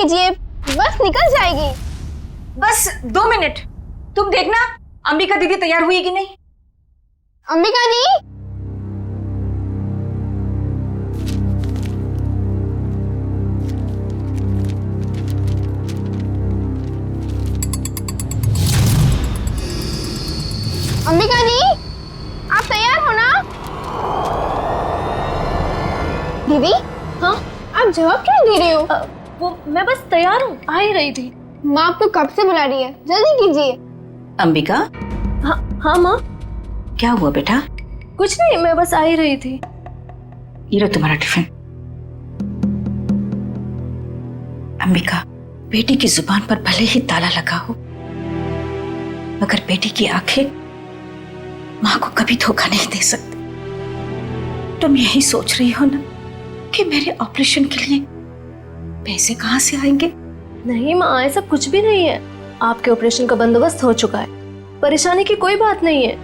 कीजिए, बस निकल जाएगी। बस 2 मिनट, तुम देखना अंबिका दीदी तैयार हुई कि नहीं। अंबिका दी, अंबिका दी, आप तैयार हो ना? दीदी, हाँ आप जवाब क्यों दे रहे हो? वो मैं बस तैयार हूँ, आ ही रही थी। माँ आपको कब से बुला रही है, जल्दी कीजिए। अंबिका, हाँ हाँ माँ, क्या हुआ बेटा? कुछ नहीं, मैं बस आ ही रही थी। ये लो तुम्हारा टिफिन। अंबिका, बेटी की जुबान पर भले ही ताला लगा हो, मगर बेटी की आंखें माँ को कभी धोखा नहीं दे सकती। तुम यही सोच रही हो ना कि मेरे ऑपरेशन के लिए पैसे कहाँ से आएंगे? नहीं माँ, ऐसा कुछ भी नहीं है। आपके ऑपरेशन का बंदोबस्त हो चुका है, परेशानी की कोई बात नहीं है।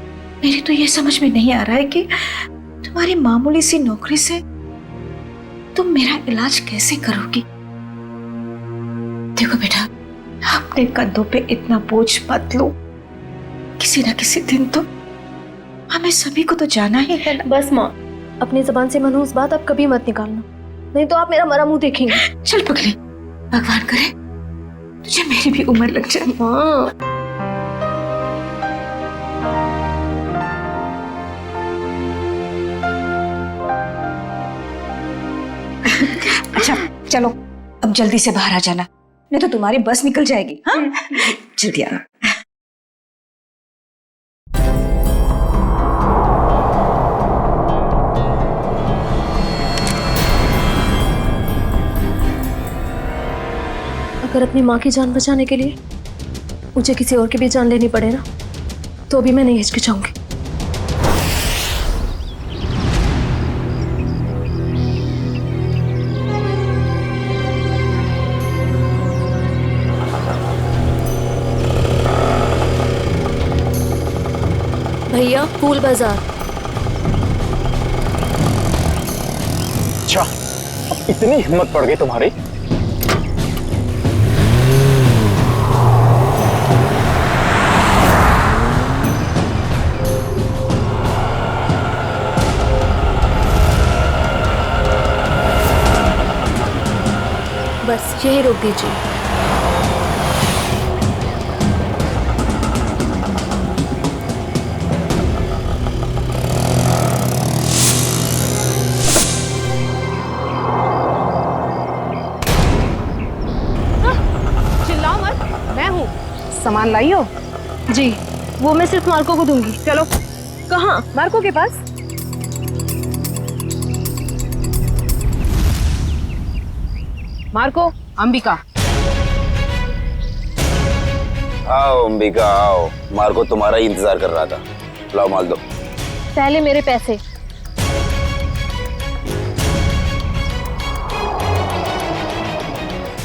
मेरी तो ये समझ में नहीं आ रहा है कि तुम्हारी मामूली सी नौकरी से तुम मेरा इलाज कैसे करोगी। देखो बेटा, अपने कंधों पे इतना बोझ मत लो। किसी ना किसी दिन तो हमें सभी को तो जाना ही है ना। बस माँ, अपनी जबान से मनहूस बात अब कभी मत निकालना, नहीं तो आप मेरा मरा मुंह देखेंगे। चल पगली, भगवान करे तुझे मेरी भी उम्र लग जाए। हाँ अच्छा चलो, अब जल्दी से बाहर आ जाना, नहीं तो तुम्हारी बस निकल जाएगी। हाँ जल्दी आना। अगर अपनी माँ की जान बचाने के लिए मुझे किसी और की भी जान लेनी पड़े ना, तो भी मैं नहीं हिचकिचाऊंगी। भैया, फूल बाजार। अच्छा, अब इतनी हिम्मत पड़ गई तुम्हारी? बस यही रोक दीजिए। चिल्लाओ मत, मैं हूँ। सामान लाई हो? जी, वो मैं सिर्फ मार्को को दूंगी। चलो। कहाँ? मार्को के पास। मार्को, अंबिका। आओ अंबिका आओ, मार्को तुम्हारा ही इंतजार कर रहा था। लाओ माल दो। पहले मेरे पैसे।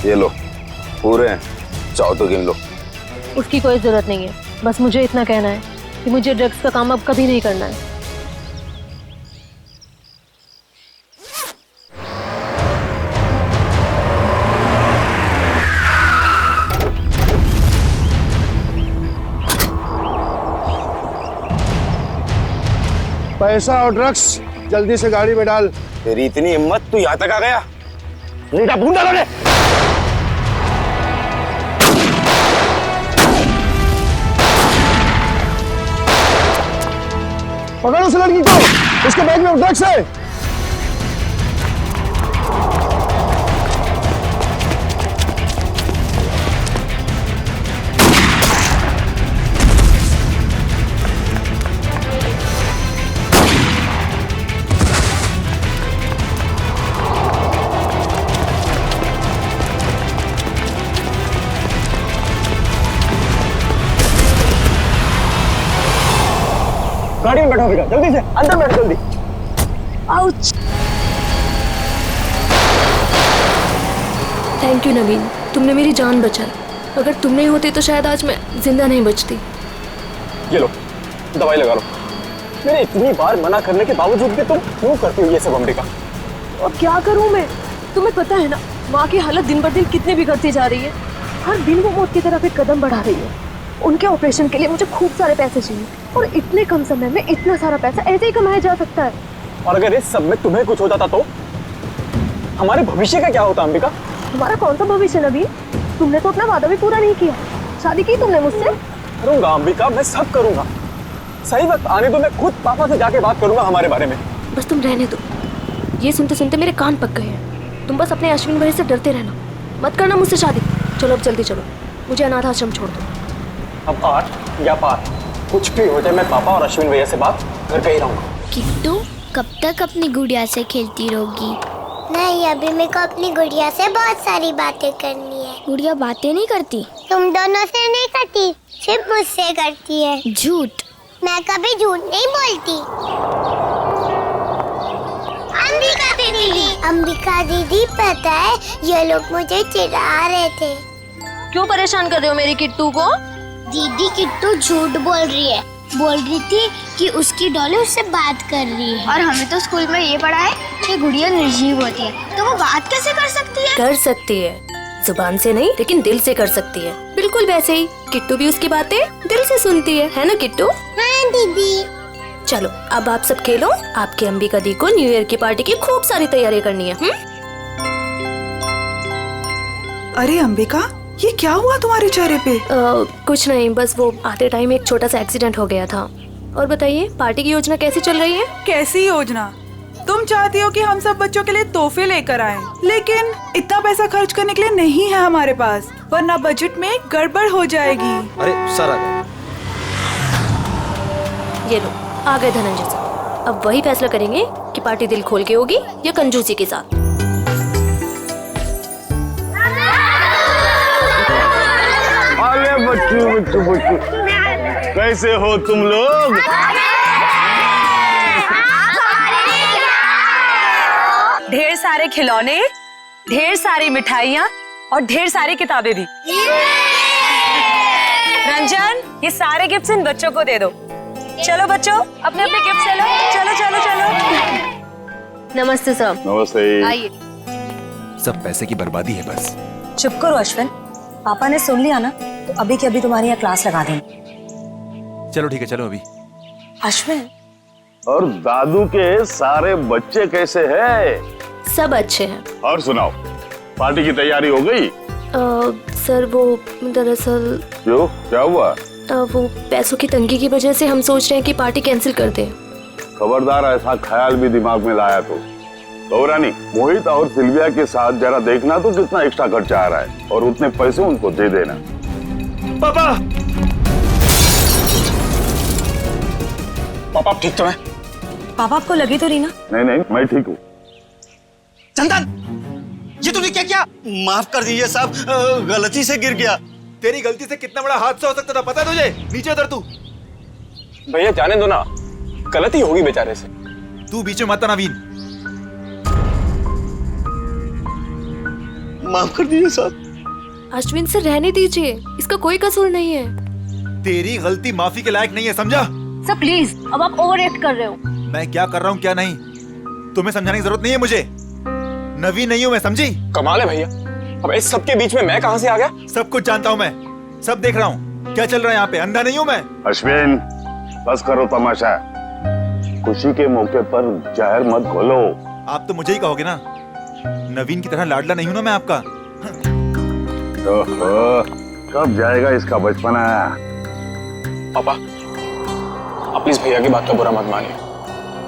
ये लो, पूरे हैं, चाहो तो गिन लो। उसकी कोई जरूरत नहीं है, बस मुझे इतना कहना है कि मुझे ड्रग्स का काम अब कभी नहीं करना है। पैसा और ड्रग्स जल्दी से गाड़ी में डाल। तेरी इतनी हिम्मत, तू यहाँ तक आ गया? नीटा भून डालो ने। पकड़ उस लड़की को, उसके बैग में ड्रग्स है। गाड़ी में बैठो बेटा, जल्दी से अंदर बैठो जल्दी। आउच! थैंक यू नवीन, तुमने मेरी जान बचाई। अगर तुम नहीं होते तो शायद आज मैं जिंदा नहीं बचती। ये लो, दवाई लगा लो। मैंने इतनी बार मना करने के बावजूद भी तुम क्यों करती हो ये सब अंबिका? और क्या करूं मैं? तुम्हें पता है ना, माँ की हालत दिन ब दिन कितनी बिगड़ती जा रही है। हर दिन वो मौत की तरफ एक कदम बढ़ा रही है। उनके ऑपरेशन के लिए मुझे खूब सारे पैसे चाहिए और इतने कम समय में इतना सारा पैसा ऐसे ही कमाया जा सकता है। और अगर इस सब में तुम्हें कुछ हो जाता तो हमारे भविष्य का क्या होता अंबिका? हमारा कौन सा भविष्य नबीन? तुमने तो अपना वादा भी पूरा नहीं किया। शादी की तुमने मुझसे? करूंगा अंबिका, मैं सब करूंगा। सही वक्त आने दो, मैं खुद पापा से जाके बात करूंगा हमारे बारे में। बस तुम रहने दो। ये सुनते सुनते मेरे कान पक गए हैं। तुम बस अपने अश्विन भाई से डरते रहना, मत करना मुझसे शादी। चलो अब जल्दी चलो, मुझे अनाथ आश्रम छोड़ दो। अब आर या पार कुछ भी हो जाए, मैं पापा और अश्विन भैया से बात करके ही रहूंगा। किट्टू कब तक अपनी गुड़िया से खेलती रहोगी? नहीं, अभी मेरे को अपनी गुड़िया से बहुत सारी बातें करनी है। गुड़िया बातें नहीं करती? तुम दोनों से नहीं करती, सिर्फ मुझसे करती है। झूठ। मैं कभी झूठ नहीं बोलती। अंबिका दीदी पता है ये लोग मुझे चिढ़ा रहे थे। क्यों परेशान कर रहे हो मेरी किट्टू को? दीदी किट्टू झूठ बोल रही है। बोल रही थी कि उसकी डॉली उससे बात कर रही है। और हमें तो स्कूल में ये पढ़ा है कि गुड़िया निर्जीव होती है, तो वो बात कैसे कर सकती है? कर सकती है, जुबान से नहीं लेकिन दिल से कर सकती है। बिल्कुल वैसे ही किट्टू भी उसकी बातें दिल से सुनती है ना किट्टू? हाँ दीदी। चलो अब आप सब खेलो। आपकी अंबिका दी को न्यू ईयर की पार्टी की खूब सारी तैयारी करनी है। अरे अंबिका, ये क्या हुआ तुम्हारे चेहरे पे? कुछ नहीं, बस वो आते टाइम एक छोटा सा एक्सीडेंट हो गया था। और बताइए पार्टी की योजना कैसी चल रही है? कैसी योजना? तुम चाहती हो कि हम सब बच्चों के लिए तोहफे लेकर आएं, लेकिन इतना पैसा खर्च करने के लिए नहीं है हमारे पास, वरना बजट में गड़बड़ हो जाएगी। अरे सर आ गए। ये लो आ गए धनंजय सर। अब वही फैसला करेंगे कि पार्टी दिल खोल के होगी या कंजूसी के साथ। अरे बच्चू कैसे हो तुम लोग? ढेर सारे खिलौने, ढेर सारी मिठाइयाँ और ढेर सारी किताबें भी। रंजन, ये सारे गिफ्ट्स इन बच्चों को दे दो। चलो बच्चों, अपने अपने गिफ्ट ले लो। चलो चलो चलो। नमस्ते सर। नमस्ते। आइए। सब पैसे की बर्बादी है बस। चुप करो अश्विन, पापा ने सुन लिया ना तो अभी के अभी तुम्हारी यहाँ क्लास लगा देंगे। चलो ठीक है, चलो अभी। अश्विन, और दादू के सारे बच्चे कैसे हैं? सब अच्छे हैं। और सुनाओ, पार्टी की तैयारी हो गई? सर वो दरअसल क्यों, क्या हुआ? वो पैसों की तंगी की वजह से हम सोच रहे हैं कि पार्टी कैंसिल कर दें। खबरदार ऐसा ख्याल भी दिमाग में लाया तो गौरानी, मोहित और सिल्विया के साथ जरा देखना तो कितना एक्स्ट्रा खर्चा आ रहा है और उतने पैसे उनको दे देना। पापा पापा आप ठीक तो हैं? पापा आपको लगी तो नहीं ना? नहीं नहीं, मैं ठीक हूँ। चंदन, ये तूने क्या किया? माफ कर दीजिए साहब, गलती से गिर गया। तेरी गलती से कितना बड़ा हादसा हो सकता था पता है तुझे? नीचे उतर तू। भैया जाने दो ना, गलती होगी बेचारे से। तू बीच में मत आना नवीन। माफ कर दीजिए साहब। अश्विन से रहने दीजिए, इसका कोई कसूर नहीं है। तेरी गलती माफी के लायक नहीं है, समझा? सर प्लीज, अब आप ओवर एक्ट कर रहे हो। मैं क्या कर रहा हूँ क्या नहीं, तुम्हें समझाने की जरूरत नहीं है मुझे। नवीन नहीं हूँ मैं, समझी? कमाल है भैया, अब इस सब के बीच में मैं कहां से आ गया? सब कुछ जानता हूँ मैं, सब देख रहा हूँ क्या चल रहा है यहाँ पे। अंधा नहीं हूँ मैं। अश्विन, बस करो तमाशा। खुशी के मौके पर जहर मत घोलो। आप तो मुझे ही कहोगे ना, नवीन की तरह लाडला नहीं हूँ ना मैं आपका। ओहो, कब जाएगा इसका बचपना? पापा आप प्लीज भैया की बात का बुरा मत मानिए,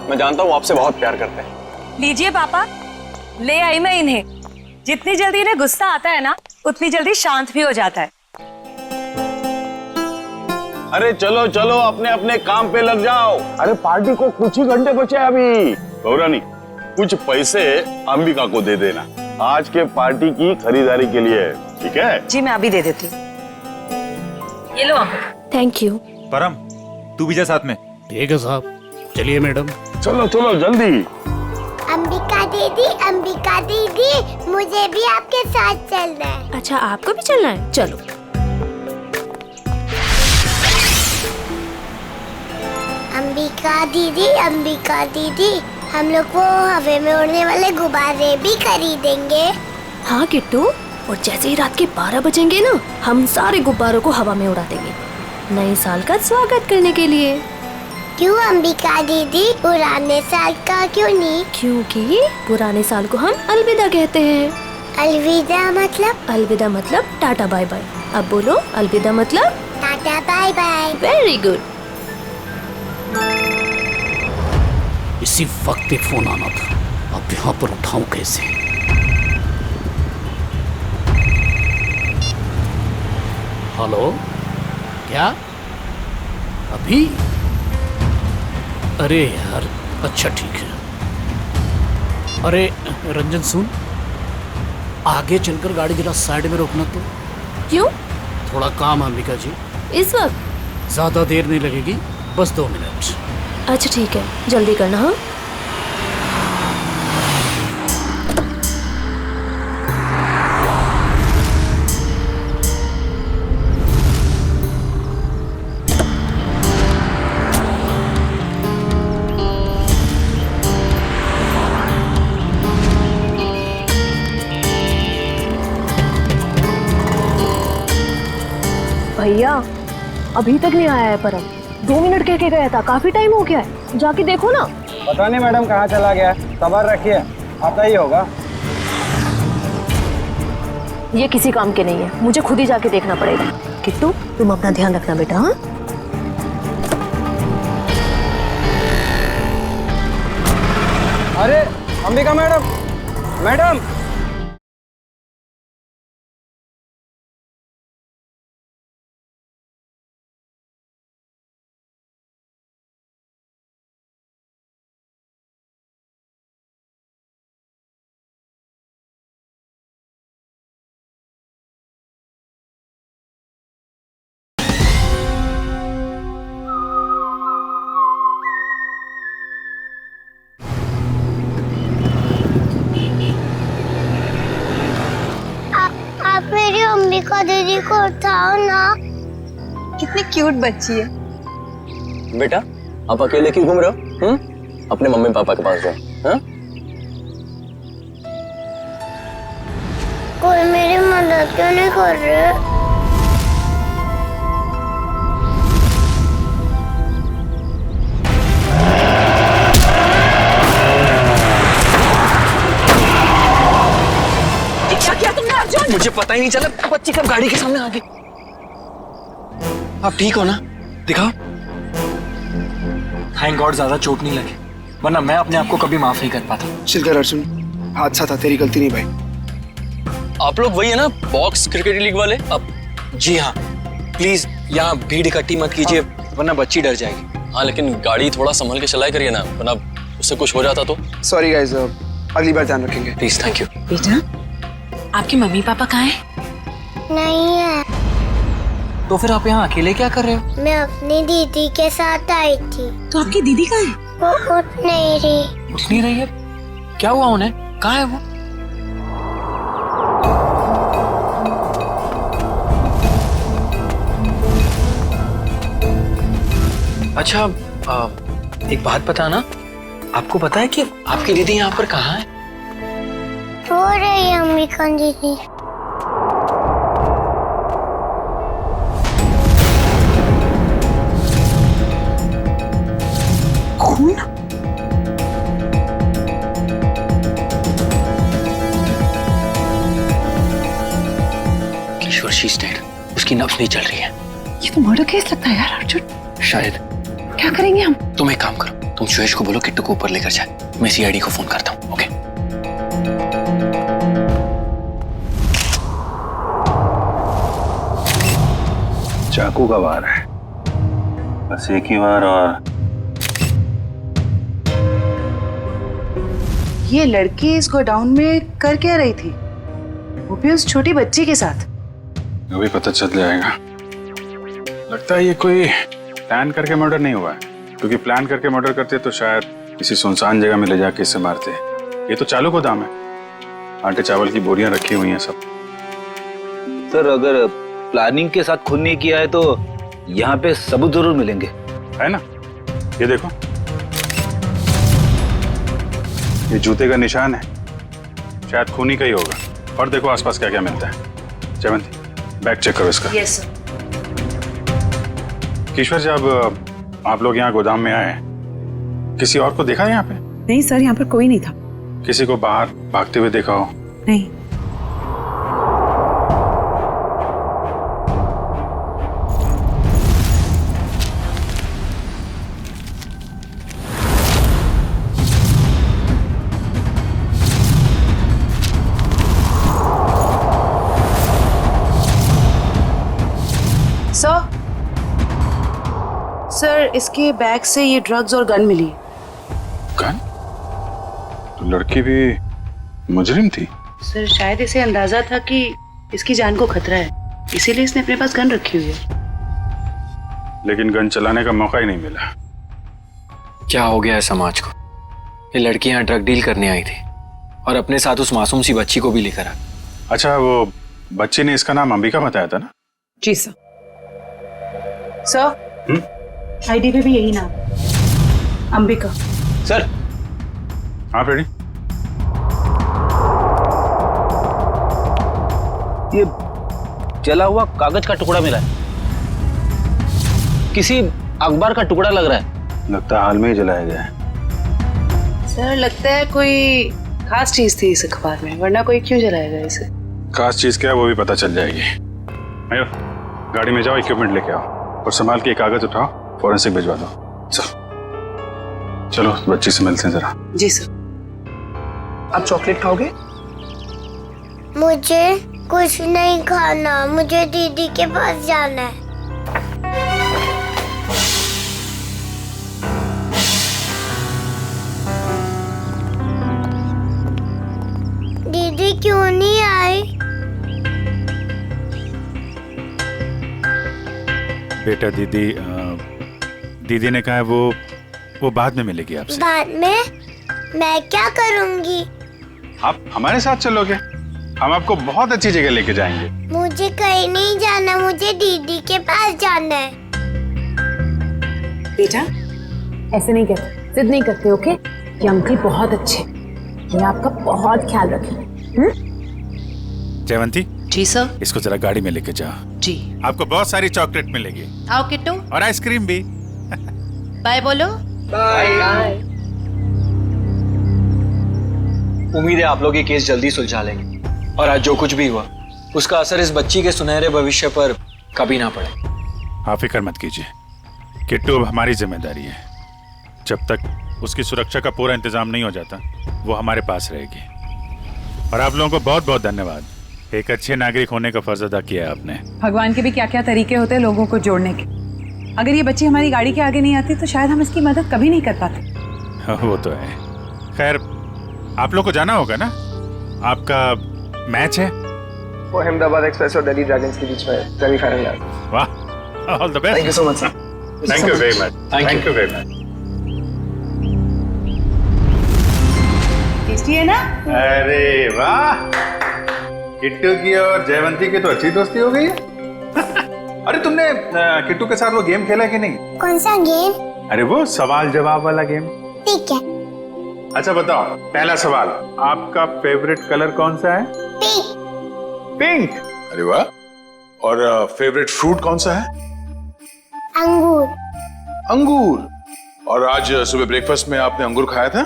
मैं जानता हूँ आपसे बहुत प्यार करते हैं। लीजिए पापा, ले आई मैं इन्हें। जितनी जल्दी इन्हें गुस्सा आता है ना, उतनी जल्दी शांत भी हो जाता है। अरे चलो चलो, अपने अपने काम पे लग जाओ। अरे पार्टी को कुछ ही घंटे बचे अभी। गौरानी, कुछ पैसे अंबिका को दे देना, आज के पार्टी की खरीदारी के लिए, ठीक है? जी मैं अभी दे देती हूँ। ये लो अंबिका। Thank you. परम, तू भी जा साथ में। ठीक है साहब, चलिए मैडम। चलो चलो जल्दी। अंबिका दीदी, मुझे भी आपके साथ चलना है। अच्छा आपको भी चलना है, चलो। अंबिका दीदी, हम लोग वो हवा में उड़ने वाले गुब्बारे भी खरीदेंगे। हाँ किट्टू, और जैसे ही रात के 12 बजेंगे ना, हम सारे गुब्बारों को हवा में उड़ा देंगे नए साल का स्वागत करने के लिए। क्यों अंबिका दीदी, पुराने साल का क्यों नहीं? क्योंकि पुराने साल को हम अलविदा कहते हैं। अलविदा मतलब? अलविदा मतलब टाटा बाय बाय। अब बोलो अलविदा मतलब tata bye bye. Very good. इसी वक्त एक फोन आना था, अब यहाँ पर उठाऊं कैसे? हेलो, क्या अभी? अरे यार, अच्छा ठीक है। अरे रंजन सुन, आगे चलकर गाड़ी जरा साइड में रोकना तो। क्यों? थोड़ा काम है अंबिका जी। इस वक्त? ज्यादा देर नहीं लगेगी, बस 2 मिनट। अच्छा ठीक है, जल्दी करना। हाँ भैया, अभी तक नहीं आया है परम। 2 मिनट कह के गया था, काफी टाइम हो गया है, जाके देखो ना। पता नहीं मैडम कहाँ चला गया, खबर रखिए, आता ही होगा। ये किसी काम के नहीं है, मुझे खुद ही जाके देखना पड़ेगा। किट्टू, तुम अपना ध्यान रखना बेटा। हाँ अरे अंबिका मैडम, मैडम आप मेरी अंबिका दीदी को उठाओ ना। कितनी क्यूट बच्ची है। बेटा, आप अकेले क्यों घूम रहे हो? अपने मम्मी पापा के पास जाओ। हाँ? कोई मेरी मदद क्यों नहीं कर रहे? क्या तुमने अर्जुन? मुझे पता ही नहीं चला, बच्ची कब गाड़ी के सामने आ गई। आप ठीक हो ना? दिखाओ। थैंक गॉड ज्यादा चोट नहीं लगी, वरना मैं अपने आप को कभी माफ नहीं कर पाता। चिल कर अर्जुन, हादसा था, तेरी गलती नहीं भाई। आप लोग वही है ना, बॉक्स क्रिकेट लीग वाले? अब जी हाँ, प्लीज यहाँ भीड़ इकट्ठी मत कीजिए, वरना बच्ची डर जाएगी। हाँ, लेकिन गाड़ी थोड़ा संभल के चलाया करिए ना, वरना उससे कुछ हो जाता तो। सॉरी गाइस, अगली बार ध्यान रखेंगे। Please, thank you. बेटा, आपके मम्मी पापा कहाँ हैं? नहीं है। तो फिर आप यहाँ अकेले क्या कर रहे हो? मैं अपनी दीदी के साथ आई थी। तो आपकी दीदी कहाँ है? वो उठ नहीं रही। उठ नहीं रही है? क्या हुआ उन्हें? कहाँ है वो? अच्छा, एक बात बताना, आपको पता है कि आपकी दीदी यहाँ पर कहाँ है? रो रही है अंबिका दीदी। खून? किशोर, शी इज डेड। उसकी नब्ज नहीं चल रही है। ये तो मर्डर केस लगता है यार अर्जुन। शायद। क्या करेंगे हम? तुम एक काम करो, तुम सुयश को बोलो किट्टू को ऊपर लेकर जाए, मैं सीआईडी को फोन करता हूँ। ओके? चाकू का वार है, बस एक ही बार। और ये लड़की इस गोडाउन में कर क्या रही थी, वो भी उस छोटी बच्ची के साथ? वो भी पता चल जाएगा। लगता है ये कोई प्लान करके मर्डर नहीं हुआ है, क्योंकि प्लान करके मर्डर करते तो शायद किसी सुनसान जगह में ले जाके इसे मारते। ये तो चालू गोदाम है, आटे चावल की बोरियां रखी हुई हैं सब। सर, अगर प्लानिंग के साथ खून नहीं किया है तो यहाँ पे सबूत जरूर मिलेंगे, है ना? ये देखो, ये जूते का निशान है, शायद खूनी का ही होगा। और देखो आसपास क्या क्या मिलता है। जयवंती, बैग चेक करो इसका। Yes sir. ईश्वर, जब आप लोग यहाँ गोदाम में आए, किसी और को देखा यहाँ पे? नहीं सर, यहाँ पर कोई नहीं था। किसी को बाहर भागते हुए देखा हो? नहीं। सर, इसके बैग से ये ड्रग्स और गन मिली। गन? तो लड़की भी मुजरिम थी? सर, शायद इसे अंदाजा था कि इसकी जान को खतरा है, इसीलिए इसने अपने पास गन रखी हुई है। लेकिन गन चलाने का मौका ही नहीं मिला। क्या हो गया है समाज को? ये लड़की यहाँ ड्रग डील करने आई थी और अपने साथ उस मासूम सी बच्ची को भी लेकर आ। अच्छा, वो बच्ची ने इसका नाम अंबिका बताया था ना? जी सर। सर, आईडी पे भी यही नाम, अंबिका। सर। हाँ रेडी। ये जला हुआ कागज का टुकड़ा मिला है, किसी अखबार का टुकड़ा लग रहा है। लगता है हाल में ही जलाया गया है। सर, लगता है कोई खास चीज थी इस अखबार में, वरना कोई क्यों जलाएगा इसे? खास चीज क्या है वो भी पता चल जाएगी। आयो, गाड़ी में जाओ, इक्विपमेंट लेके आओ और संभाल के कागज उठाओ, फॉरेंसिक भिजवा दो। चलो बच्ची से मिलते हैं जरा। जी सर। आप चॉकलेट खाओगे? मुझे कुछ नहीं खाना, मुझे दीदी के पास जाना है। दीदी क्यों नहीं आई? बेटा, दीदी ने कहा है वो बाद में मिलेगी आपसे। बाद में? मैं क्या करूंगी? आप हमारे साथ चलोगे, हम आपको बहुत अच्छी जगह लेके जाएंगे। मुझे कहीं नहीं जाना, मुझे दीदी के पास जाना है। बेटा, ऐसे नहीं करते, जिद नहीं करते, ओके? ये अंकल बहुत अच्छे, ये आपका बहुत ख्याल रखेंगे। जयवंती। जी सर। इसको जरा गाड़ी में लेके जाओ। जी। आपको बहुत सारी चॉकलेट मिलेगी। आओ किट्टू। और आइसक्रीम भी। बाय बोलो। बाय। उम्मीद है आप लोग ये केस जल्दी सुलझा लेंगे और आज जो कुछ भी हुआ उसका असर इस बच्ची के सुनहरे भविष्य पर कभी ना पड़े। आप फिक्र मत कीजिए, किट्टू अब हमारी जिम्मेदारी है। जब तक उसकी सुरक्षा का पूरा इंतजाम नहीं हो जाता वो हमारे पास रहेगी। और आप लोगों को बहुत बहुत धन्यवाद, एक अच्छे नागरिक होने का फर्ज अदा किया है आपने। भगवान के भी क्या क्या तरीके होते हैं लोगों को जोड़ने के। अगर ये बच्ची हमारी गाड़ी के आगे नहीं आती तो शायद हम इसकी मदद कभी नहीं कर पाते। वो तो है। खैर, आप लोग को जाना होगा ना, आपका मैच है। वो अहमदाबाद एक्सप्रेस और दिल्ली ड्रैगन्स के बीच में सेमीफाइनल है। वाह, all the best. Thank you so much sir. Thank you very much. Thank you very much. Tasty है ना? अरे वाह, किट्टू की और जयवंती की तो अच्छी दोस्ती हो गई है। अरे तुमने किट्टू के साथ वो गेम खेला कि नहीं? कौन सा गेम? अरे वो सवाल जवाब वाला गेम। ठीक है। अच्छा बताओ, पहला सवाल, आपका फेवरेट कलर कौन सा है? पिंक। पिंक? अरे वाह। और फेवरेट फ्रूट कौन सा है? अंगूर। अंगूर। और आज सुबह ब्रेकफास्ट में आपने अंगूर खाया था?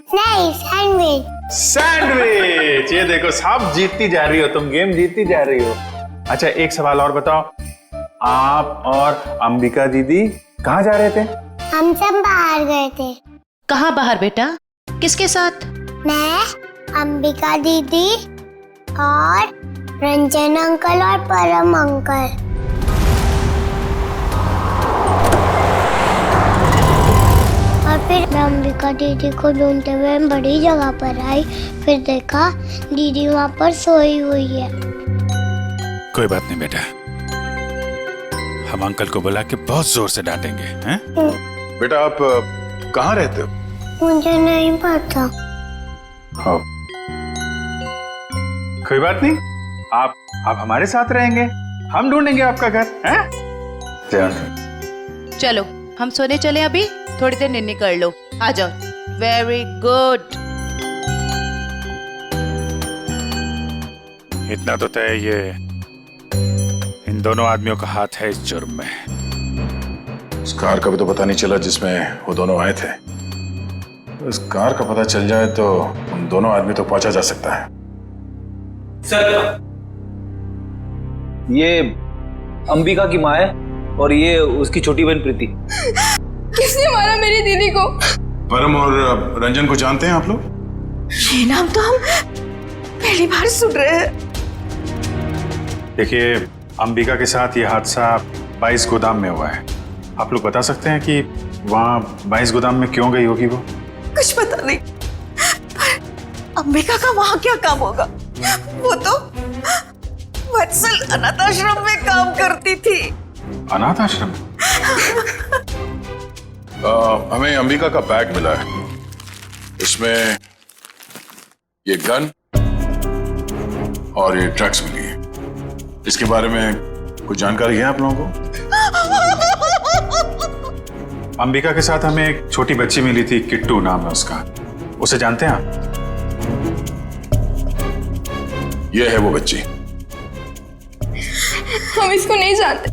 नहीं, सैंडविच। सैंडविच। ये देखो, सब जीतती जा रही हो तुम, गेम जीतती जा रही हो। अच्छा, एक सवाल और बताओ, आप और अंबिका दीदी कहाँ जा रहे थे? हम सब बाहर गए थे। कहाँ बाहर बेटा? किसके साथ? मैं, अंबिका दीदी और रंजन अंकल और परम अंकल। और फिर मैं अंबिका दीदी को ढूंढते हुए बड़ी जगह पर आई, फिर देखा दीदी वहाँ पर सोई हुई है। कोई बात नहीं बेटा, हम अंकल को बुला के बहुत जोर से डांटेंगे, हैं? बेटा, आप कहाँ रहते हो? मुझे नहीं पता। हाँ। कोई बात नहीं, आप हमारे साथ रहेंगे, हम ढूंढेंगे आपका घर, हैं? चलो हम सोने चले, अभी थोड़ी देर निन्नी कर लो, आ जाओ। Very good. इतना तो तय ये इन दोनों आदमियों का हाथ है इस जुर्म में। उस कार का भी तो पता नहीं चला जिसमें वो दोनों आए थे। इस कार का पता चल जाए तो उन दोनों आदमी तो पहुंचा जा सकता है। सर, ये अंबिका की माँ है और ये उसकी छोटी बहन प्रीति। किसने मारा मेरी दीदी को? परम और रंजन को जानते हैं आप लोग? ये नाम तो हम पहली बार सुन रहे हैं। देखिए, अंबिका के साथ ये हादसा 22 गोदाम में हुआ है। आप लोग बता सकते हैं कि वहाँ 22 गोदाम में क्यों गई होगी वो? कुछ पता नहीं, पर अंबिका का वहाँ क्या काम होगा? वो तो वत्सल अनाथ आश्रम में काम करती थी। अनाथ आश्रम? हमें अंबिका का बैग मिला है। इसमें ये गन और ये ड्रग्स मिली है। इसके बारे में कुछ जानकारी है आप लोगों को? अंबिका के साथ हमें एक छोटी बच्ची मिली थी, किट्टू नाम है उसका। उसे जानते हैं आप? ये है वो बच्ची। हम इसको नहीं जानते।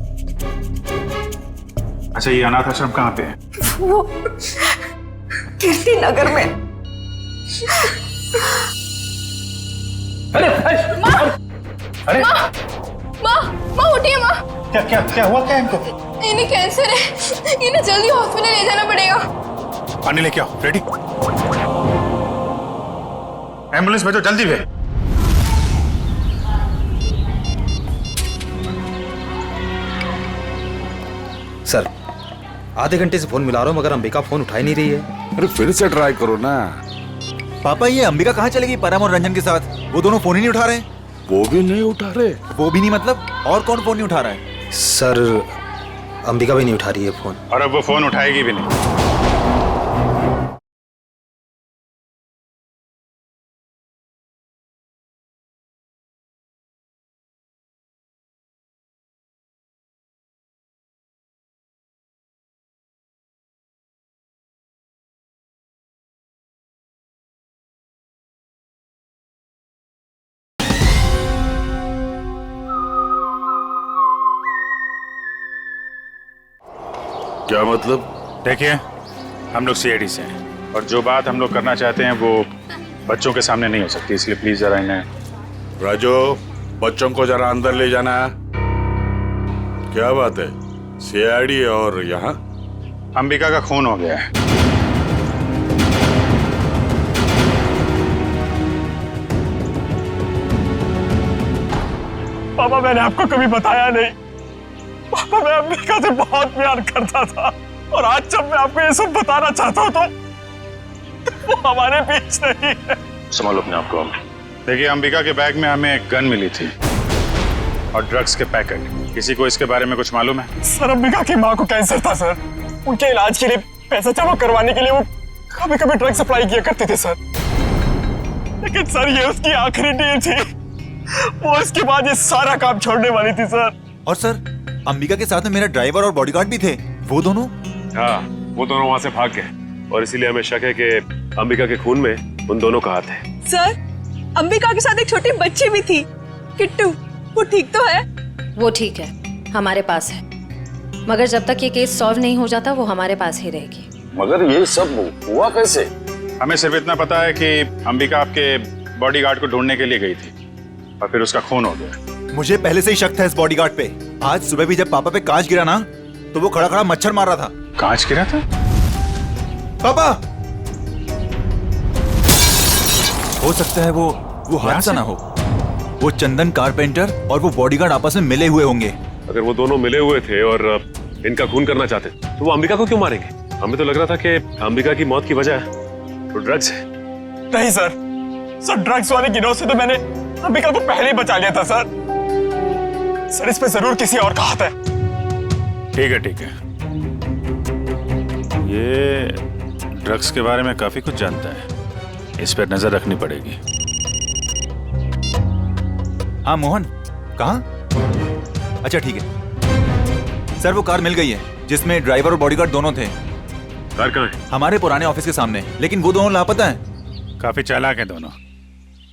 अच्छा, ये अनाथ आश्रम कहाँ पे है? वो कीर्ति नगर में। अरे अरे माँ उठिए माँ। क्या हुआ क्या इनको? इन्हें कैंसर है, इन्हें जल्दी हॉस्पिटल ले जाना पड़ेगा। पानी लेके आओ। रेडी? एम्बुलेंस भेजो जल्दी भेज। सर, आधे घंटे से फोन मिला रहा हूँ मगर अंबिका फोन उठा ही नहीं रही है। अरे फिर से ट्राई करो ना। पापा, ये अंबिका कहाँ चलेगी परम और रंजन के साथ? वो दोनों फोन ही नहीं उठा रहे। वो भी नहीं उठा रहे? वो भी नहीं मतलब? और कौन फोन नहीं उठा रहा है? सर, अंबिका भी नहीं उठा रही है फोन। और अब वो फोन उठाएगी भी नहीं। क्या मतलब? देखिए, हम लोग सीआईडी से हैं और जो बात हम लोग करना चाहते हैं वो बच्चों के सामने नहीं हो सकती, इसलिए प्लीज जरा इन्हें। राजू, बच्चों को जरा अंदर ले जाना। क्या बात है? सीआईडी और यहाँ? अंबिका का खून हो गया है। पापा, मैंने आपको कभी बताया नहीं। पापा, मैं अंबिका से बहुत प्यार करता था और आज जब मैं आपको ये सब बताना चाहता हूँ तो वो हमारे बीच नहीं है। संभालो अपने आप को। देखिए, अंबिका के बैग में हमें एक गन मिली थी और ड्रग्स के पैकेट। किसी को इसके बारे में कुछ मालूम है? सर, अंबिका की माँ को कैंसर था सर। उनके इलाज के लिए पैसा जमा करवाने के लिए वो कभी कभी ड्रग सप्लाई किया करते थे सर। लेकिन सर, ये उसकी आखिरी डील थी। वो इसके बाद ये सारा काम छोड़ने वाली थी सर। और सर, अंबिका के साथ में मेरा ड्राइवर और बॉडीगार्ड भी थे। वो दोनों? हाँ, वो दोनों वहाँ से भाग गए और इसीलिए हमें शक है कि अंबिका के खून में उन दोनों का हाथ है। सर, अंबिका के साथ एक छोटी बच्ची भी थी, किट्टू। वो ठीक तो है? वो ठीक है, हमारे पास है। मगर जब तक ये केस सॉल्व नहीं हो जाता वो हमारे पास ही रहेगी। मगर ये सब हुआ कैसे? हमें सिर्फ इतना पता है कि अंबिका आपके बॉडीगार्ड को ढूंढने के लिए गई थी और फिर उसका खून हो गया। मुझे पहले से ही शक था इस बॉडीगार्ड पे। आज सुबह भी जब पापा पे कांच गिरा ना, तो वो खड़ा खड़ा मच्छर मार रहा था। कांच गिरा था? पापा, हो सकता है वो हादसा ना हो। वो चंदन कारपेंटर और वो बॉडीगार्ड आपस में मिले हुए होंगे। अगर वो दोनों मिले हुए थे और इनका खून करना चाहते तो वो अंबिका को क्यों मारेंगे? हमें तो लग रहा था कि अंबिका की मौत की वजह तो ड्रग्स है। नहीं सर, ड्रग्स वाले गिरोह से तो मैंने अंबिका को पहले ही बचा लिया था सर। सर, इस पे जरूर किसी और का हाथ है। ठीक है, ठीक है। ये ड्रग्स के बारे में काफी कुछ जानता है, इस पर नजर रखनी पड़ेगी। हाँ मोहन, कहाँ? अच्छा ठीक है सर, वो कार मिल गई है जिसमें ड्राइवर और बॉडीगार्ड दोनों थे। कार कहाँ है? हमारे पुराने ऑफिस के सामने, लेकिन वो दोनों लापता हैं। काफी चालाक हैं दोनों।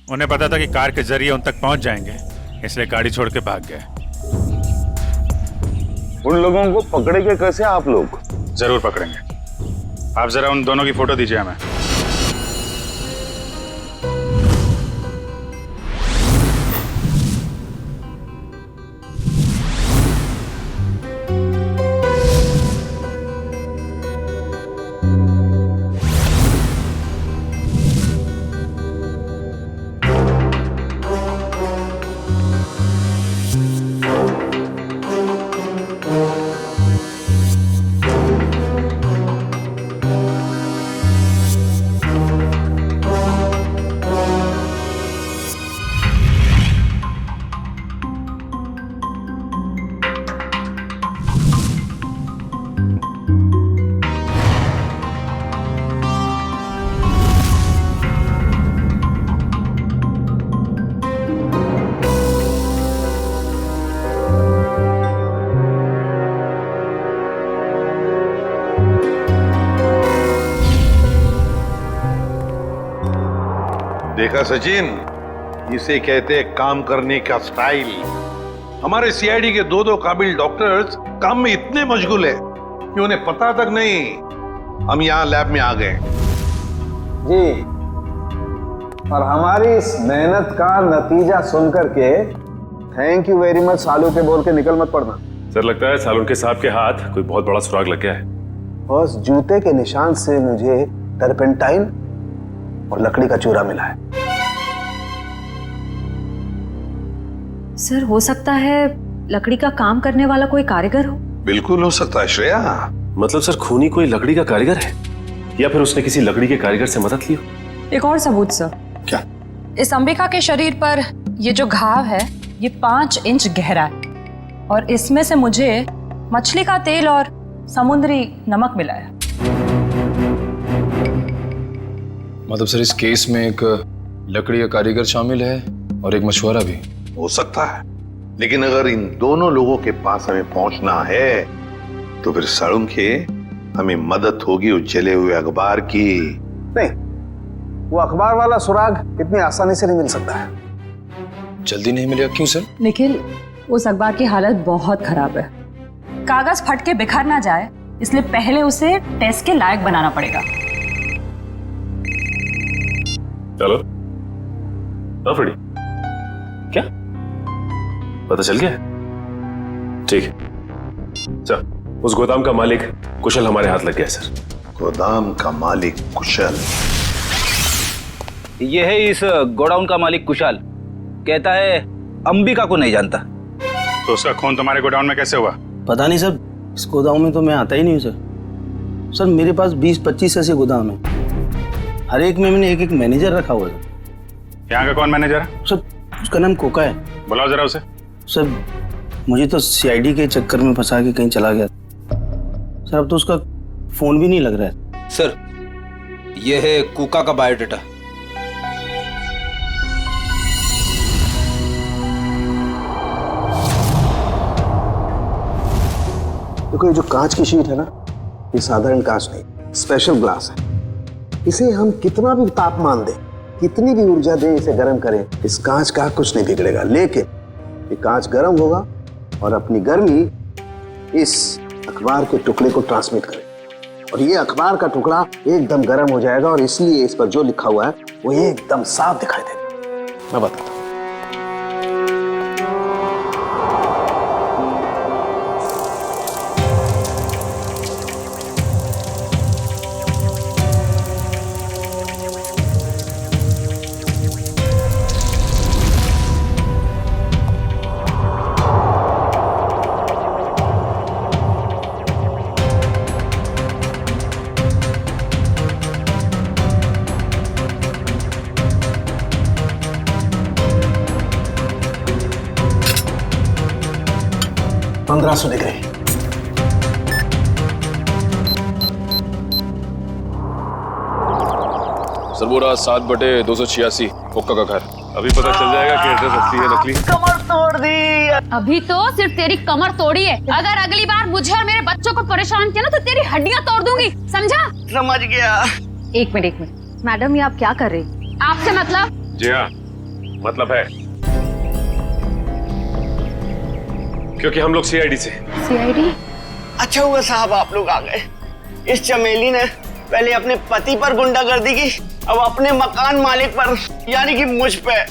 उन्हें पता था कि कार के जरिए उन तक पहुंच जाएंगे, इसलिए गाड़ी छोड़ के भाग गए। उन लोगों को पकड़ेंगे कैसे आप लोग? जरूर पकड़ेंगे। आप जरा उन दोनों की फोटो दीजिए हमें। देखा सचिन, इसे कहते हैं काम करने का स्टाइल। हमारे सीआईडी के दो काबिल डॉक्टर्स काम में इतने मशगूल है कि उन्हें पता तक नहीं हम यहाँ लैब में आ गए। जी, और हमारी इस मेहनत का नतीजा सुन करके थैंक यू वेरी मच सालू के बोल के निकल मत पड़ना। सर लगता है सालुन के साहब के हाथ कोई बहुत बड़ा सुराग लग गया है। बस जूते के निशान से मुझे टर्पेंटाइन और लकड़ी का चूरा मिला है। सर हो सकता है लकड़ी का काम करने वाला कोई कारीगर हो। बिल्कुल हो सकता है श्रेया। मतलब सर खूनी कोई लकड़ी का कारीगर है या फिर उसने किसी लकड़ी के कारीगर से मदद ली हो? एक और सबूत सर। क्या? इस अंबिका के शरीर पर ये जो घाव है ये 5 इंच गहरा है और इसमें से मुझे मछली का तेल और समुद्री नमक मिला है। मतलब सर इस केस में एक लकड़ी का कारीगर शामिल है और एक मछुआरा भी हो सकता है, लेकिन अगर इन दोनों लोगों के पास हमें पहुंचना है तो फिर सालुन के हमें मदद होगी उस जले हुए अखबार की। नहीं, वो अखबार वाला सुराग इतनी आसानी से नहीं मिल सकता है। जल्दी नहीं मिलेगा? क्यों सर? निखिल, उस अखबार की हालत बहुत खराब है। कागज फट के बिखर ना जाए इसलिए पहले उसे टेस्ट के लायक बनाना पड़ेगा। चलो फ्रेडी, क्या पता चल गया? ठीक है, चल उस गोदाम का मालिक कुशल हमारे हाथ लग गया सर। गोदाम का मालिक कुशल? ये है इस गोडाउन का मालिक कुशल। कहता है अंबिका को नहीं जानता। तो उसका खून तुम्हारे गोडाउन में कैसे हुआ? पता नहीं सर, इस गोदाम में तो मैं आता ही नहीं हूँ सर। सर मेरे पास 20-25 ऐसे गोदाम है, हर एक में मैंने एक मैनेजर रखा हुआ है। यहाँ का कौन मैनेजर है? सर उसका नाम कोका है। बुलाओ जरा उसे। सर मुझे तो सीआईडी के चक्कर में फंसा के कहीं चला गया सर, अब तो उसका फोन भी नहीं लग रहा है। सर ये है कुका का बायोडाटा। देखो, ये जो कांच की शीट है ना, ये साधारण कांच नहीं, स्पेशल ग्लास है। इसे हम कितना भी तापमान दें, कितनी भी ऊर्जा दें, इसे गर्म करें, इस कांच का कुछ नहीं बिगड़ेगा। लेकिन ये कांच गर्म होगा और अपनी गर्मी इस अखबार के टुकड़े को ट्रांसमिट करेगा और ये अखबार का टुकड़ा एकदम गर्म हो जाएगा और इसलिए इस पर जो लिखा हुआ है वो एकदम साफ दिखाई देगा। मैं बताता हूँ। $1500 डिग्री। सर वो रहा 7/286 कोका का घर। अभी पता चल जाएगा कि एड्रेस असली है नकली। कमर तोड़ दी। अभी तो सिर्फ तेरी कमर तोड़ी है, अगर अगली बार मुझे और मेरे बच्चों को परेशान किया ना तो तेरी हड्डियां तोड़ दूंगी, समझा? समझ गया। एक मिनट मैडम, ये आप क्या कर रही? आपसे मतलब? जी हाँ, मतलब है। क्योंकि हम लोग सीआईडी से। सीआईडी? अच्छा हुआ साहब आप लोग आ गए। इस चमेली ने पहले अपने पति पर गुंडागर्दी की, अब अपने मकान मालिक पर, यानी कि मुझ पे।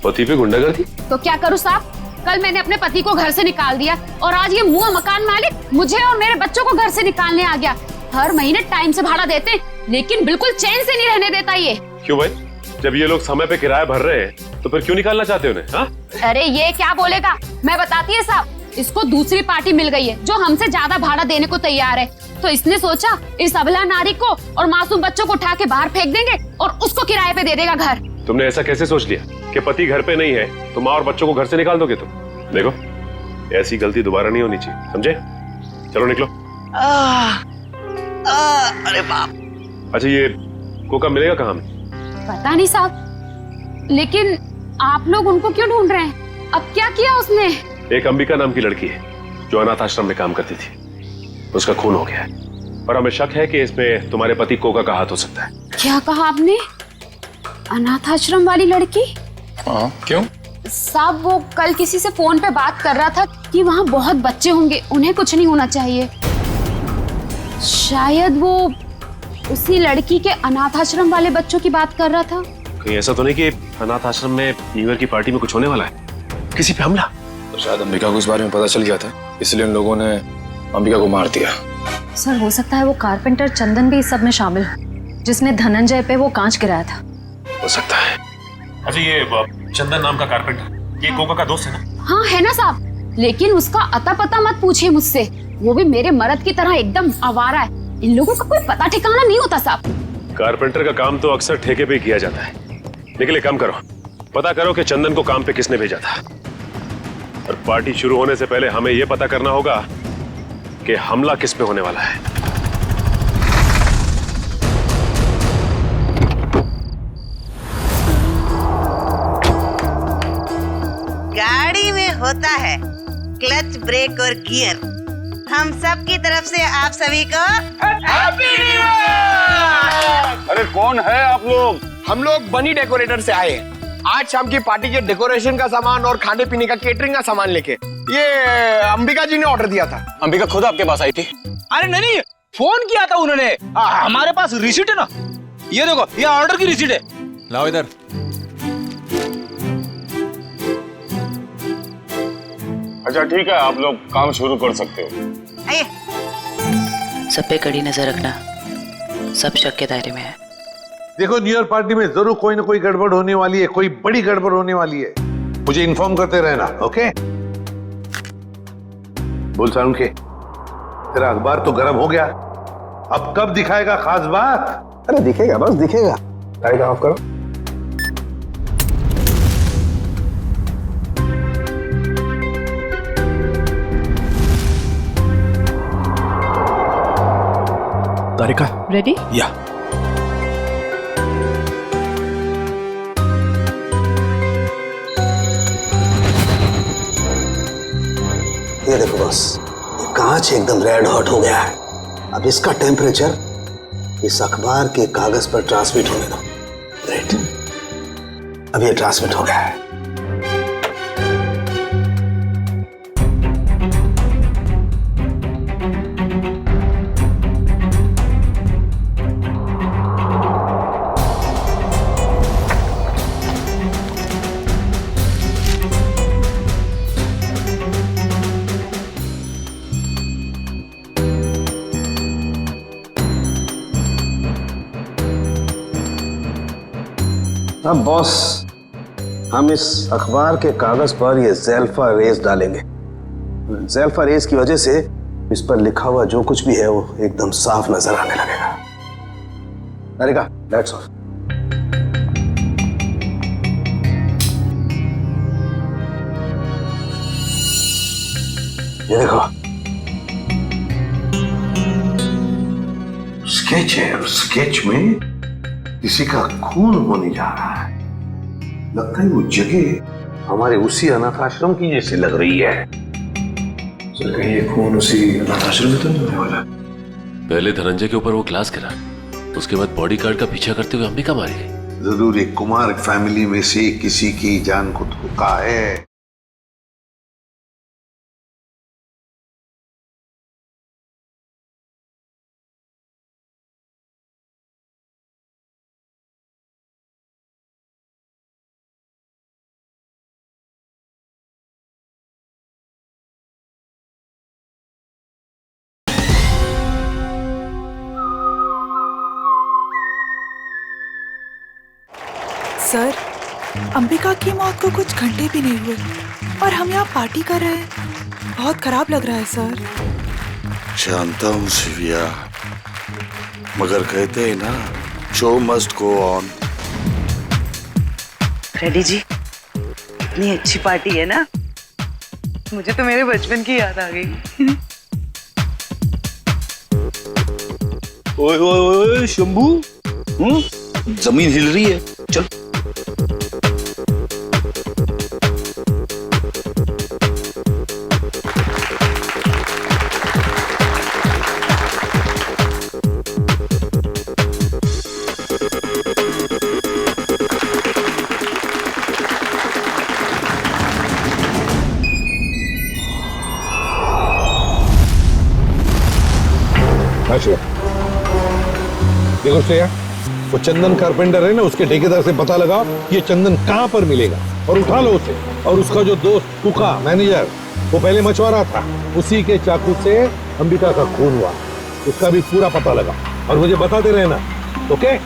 पति पे गुंडागर्दी? तो क्या करूं साहब? कल मैंने अपने पति को घर से निकाल दिया और आज ये मुआ मकान मालिक मुझे और मेरे बच्चों को घर से निकालने आ गया। हर महीने टाइम से भाड़ा देते, लेकिन बिल्कुल चैन से नहीं रहने देता ये। क्यों भाई? जब ये लोग समय पे किराया भर रहे हैं तो फिर क्यों निकालना चाहते हो उन्हें? हाँ? अरे ये क्या बोलेगा, मैं बताती है साहब। इसको दूसरी पार्टी मिल गई है जो हमसे ज्यादा भाड़ा देने को तैयार है, तो इसने सोचा इस अबला नारी को और मासूम बच्चों को उठा के बाहर फेंक देंगे और उसको किराए पे दे देगा घर। तुमने ऐसा कैसे सोच लिया कि पति घर पे नहीं है तो माँ और बच्चों को घर से निकाल दोगे तुम? देखो, ऐसी गलती दोबारा नहीं होनी चाहिए, समझे? चलो निकलो। अरे बाप। अच्छा, ये कोका मिलेगा कहाँ में? पता नहीं साहब, लेकिन आप लोग उनको क्यों ढूंढ रहे हैं? अब क्या किया उसने? एक अंबिका नाम की लड़की है जो अनाथ आश्रम में काम करती थी, उसका खून हो गया है और हमें शक है कि इसमें तुम्हारे पति कोका का हाथ हो सकता है। क्या कहा आपने? अनाथ आश्रम वाली लड़की? हाँ, क्यों? साहब वो कल किसी से फोन पे बात कर रहा था कि वहाँ बहुत बच्चे होंगे, उन्हें कुछ नहीं होना चाहिए। शायद वो उसी लड़की के अनाथ आश्रम वाले बच्चों की बात कर रहा था। कहीं ऐसा तो नहीं कि अनाथ आश्रम में न्यू ईयर की पार्टी में कुछ होने वाला है, किसी पे हमला? तो शायद अंबिका को इस बारे में पता चल गया था, इसलिए उन लोगों ने अंबिका को मार दिया। सर हो सकता है वो कारपेंटर चंदन भी इस सब में शामिल हो, जिसने धनंजय पे वो कांच गिराया था। हो सकता है। अच्छा, ये चंदन नाम का कारपेंटर, ये कोका का दोस्त है ना? हाँ है ना साहब, लेकिन उसका अता पता मत पूछिए मुझसे, वो भी मेरे मर्द की तरह एकदम आवारा है। इन लोगों का कोई पता ठिकाना नहीं होता साहब। कारपेंटर का काम तो अक्सर ठेके पे किया जाता है, लेकिन एक काम करो, पता करो कि चंदन को काम पे किसने भेजा था, और पार्टी शुरू होने से पहले हमें यह पता करना होगा कि हमला किस पे होने वाला है। गाड़ी में होता है क्लच, ब्रेक और गियर। हम सब की तरफ से आप सभी को हैप्पी न्यू ईयर। अरे कौन है आप लोग? हम लोग बनी डेकोरेटर से आए हैं। आज शाम की पार्टी के डेकोरेशन का सामान और खाने पीने का केटरिंग का सामान लेके। ये अंबिका जी ने ऑर्डर दिया था। अंबिका खुद आपके पास आई थी? अरे नहीं, फोन किया था उन्होंने। हमारे पास रिसीट है ना, ये देखो, ये ऑर्डर की रिसीट है। लाओ इधर। अच्छा ठीक है, आप लोग काम शुरू कर सकते हो। सब पे कड़ी नजर रखना, सब शक के दायरे में है। देखो, न्यू ईयर पार्टी में जरूर कोई ना कोई गड़बड़ होने वाली है, कोई बड़ी गड़बड़ होने वाली है। मुझे इन्फॉर्म करते रहना, ओके? बोल सारुण के, तेरा अखबार तो गर्म हो गया, अब कब दिखाएगा खास बात? अरे दिखेगा, बस दिखेगा। लाइट ऑफ करो। तारिका रेडी? या। ये देखो बस, ये कांच एकदम रेड हॉट हो गया है। अब इसका टेम्परेचर इस अखबार के कागज पर ट्रांसमिट होने दो। ग्रेट, अब ये ट्रांसमिट हो गया है। अब बॉस, हम इस अखबार के कागज पर ये ज़ेल्फा रेस डालेंगे। ज़ेल्फा रेस की वजह से इस पर लिखा हुआ जो कुछ भी है वो एकदम साफ नजर आने लगेगा। तारिका, दैट्स ऑल। ये देखो, स्केच है, और स्केच में किसी का खून होने जा रहा है। लगता है वो जगह हमारे उसी अनाथ आश्रम की जैसी लग रही है। सर, कहीं ये खून उसी अनाथ आश्रम में तो नहीं होने वाला? पहले धनंजय के ऊपर वो ग्लास गिरा, उसके बाद बॉडीगार्ड का पीछा करते हुए अंबिका मारी गई। जरूर एक कुमार फैमिली में से किसी की जान को धोखा है। सर, अंबिका की मौत को कुछ घंटे भी नहीं हुए और हम यहाँ पार्टी कर रहे हैं। बहुत खराब लग रहा है सर। जानता हूँ शिविया, मगर कहते हैं ना, show must go on. Reddy ji, इतनी अच्छी पार्टी है ना, मुझे तो मेरे बचपन की याद आ गई। ओए ओए ओए शंभू, जमीन हिल रही है, चल। देखो श्रेया, वो चंदन कारपेंटर है ना, उसके ठेकेदार से पता लगाओ ये चंदन कहाँ पर मिलेगा और उठा लो उसे। और उसका जो दोस्त कुका मैनेजर, वो पहले मछुआरा था, उसी के चाकू से अंबिका का खून हुआ, उसका भी पूरा पता लगा और मुझे बताते रहना, ओके?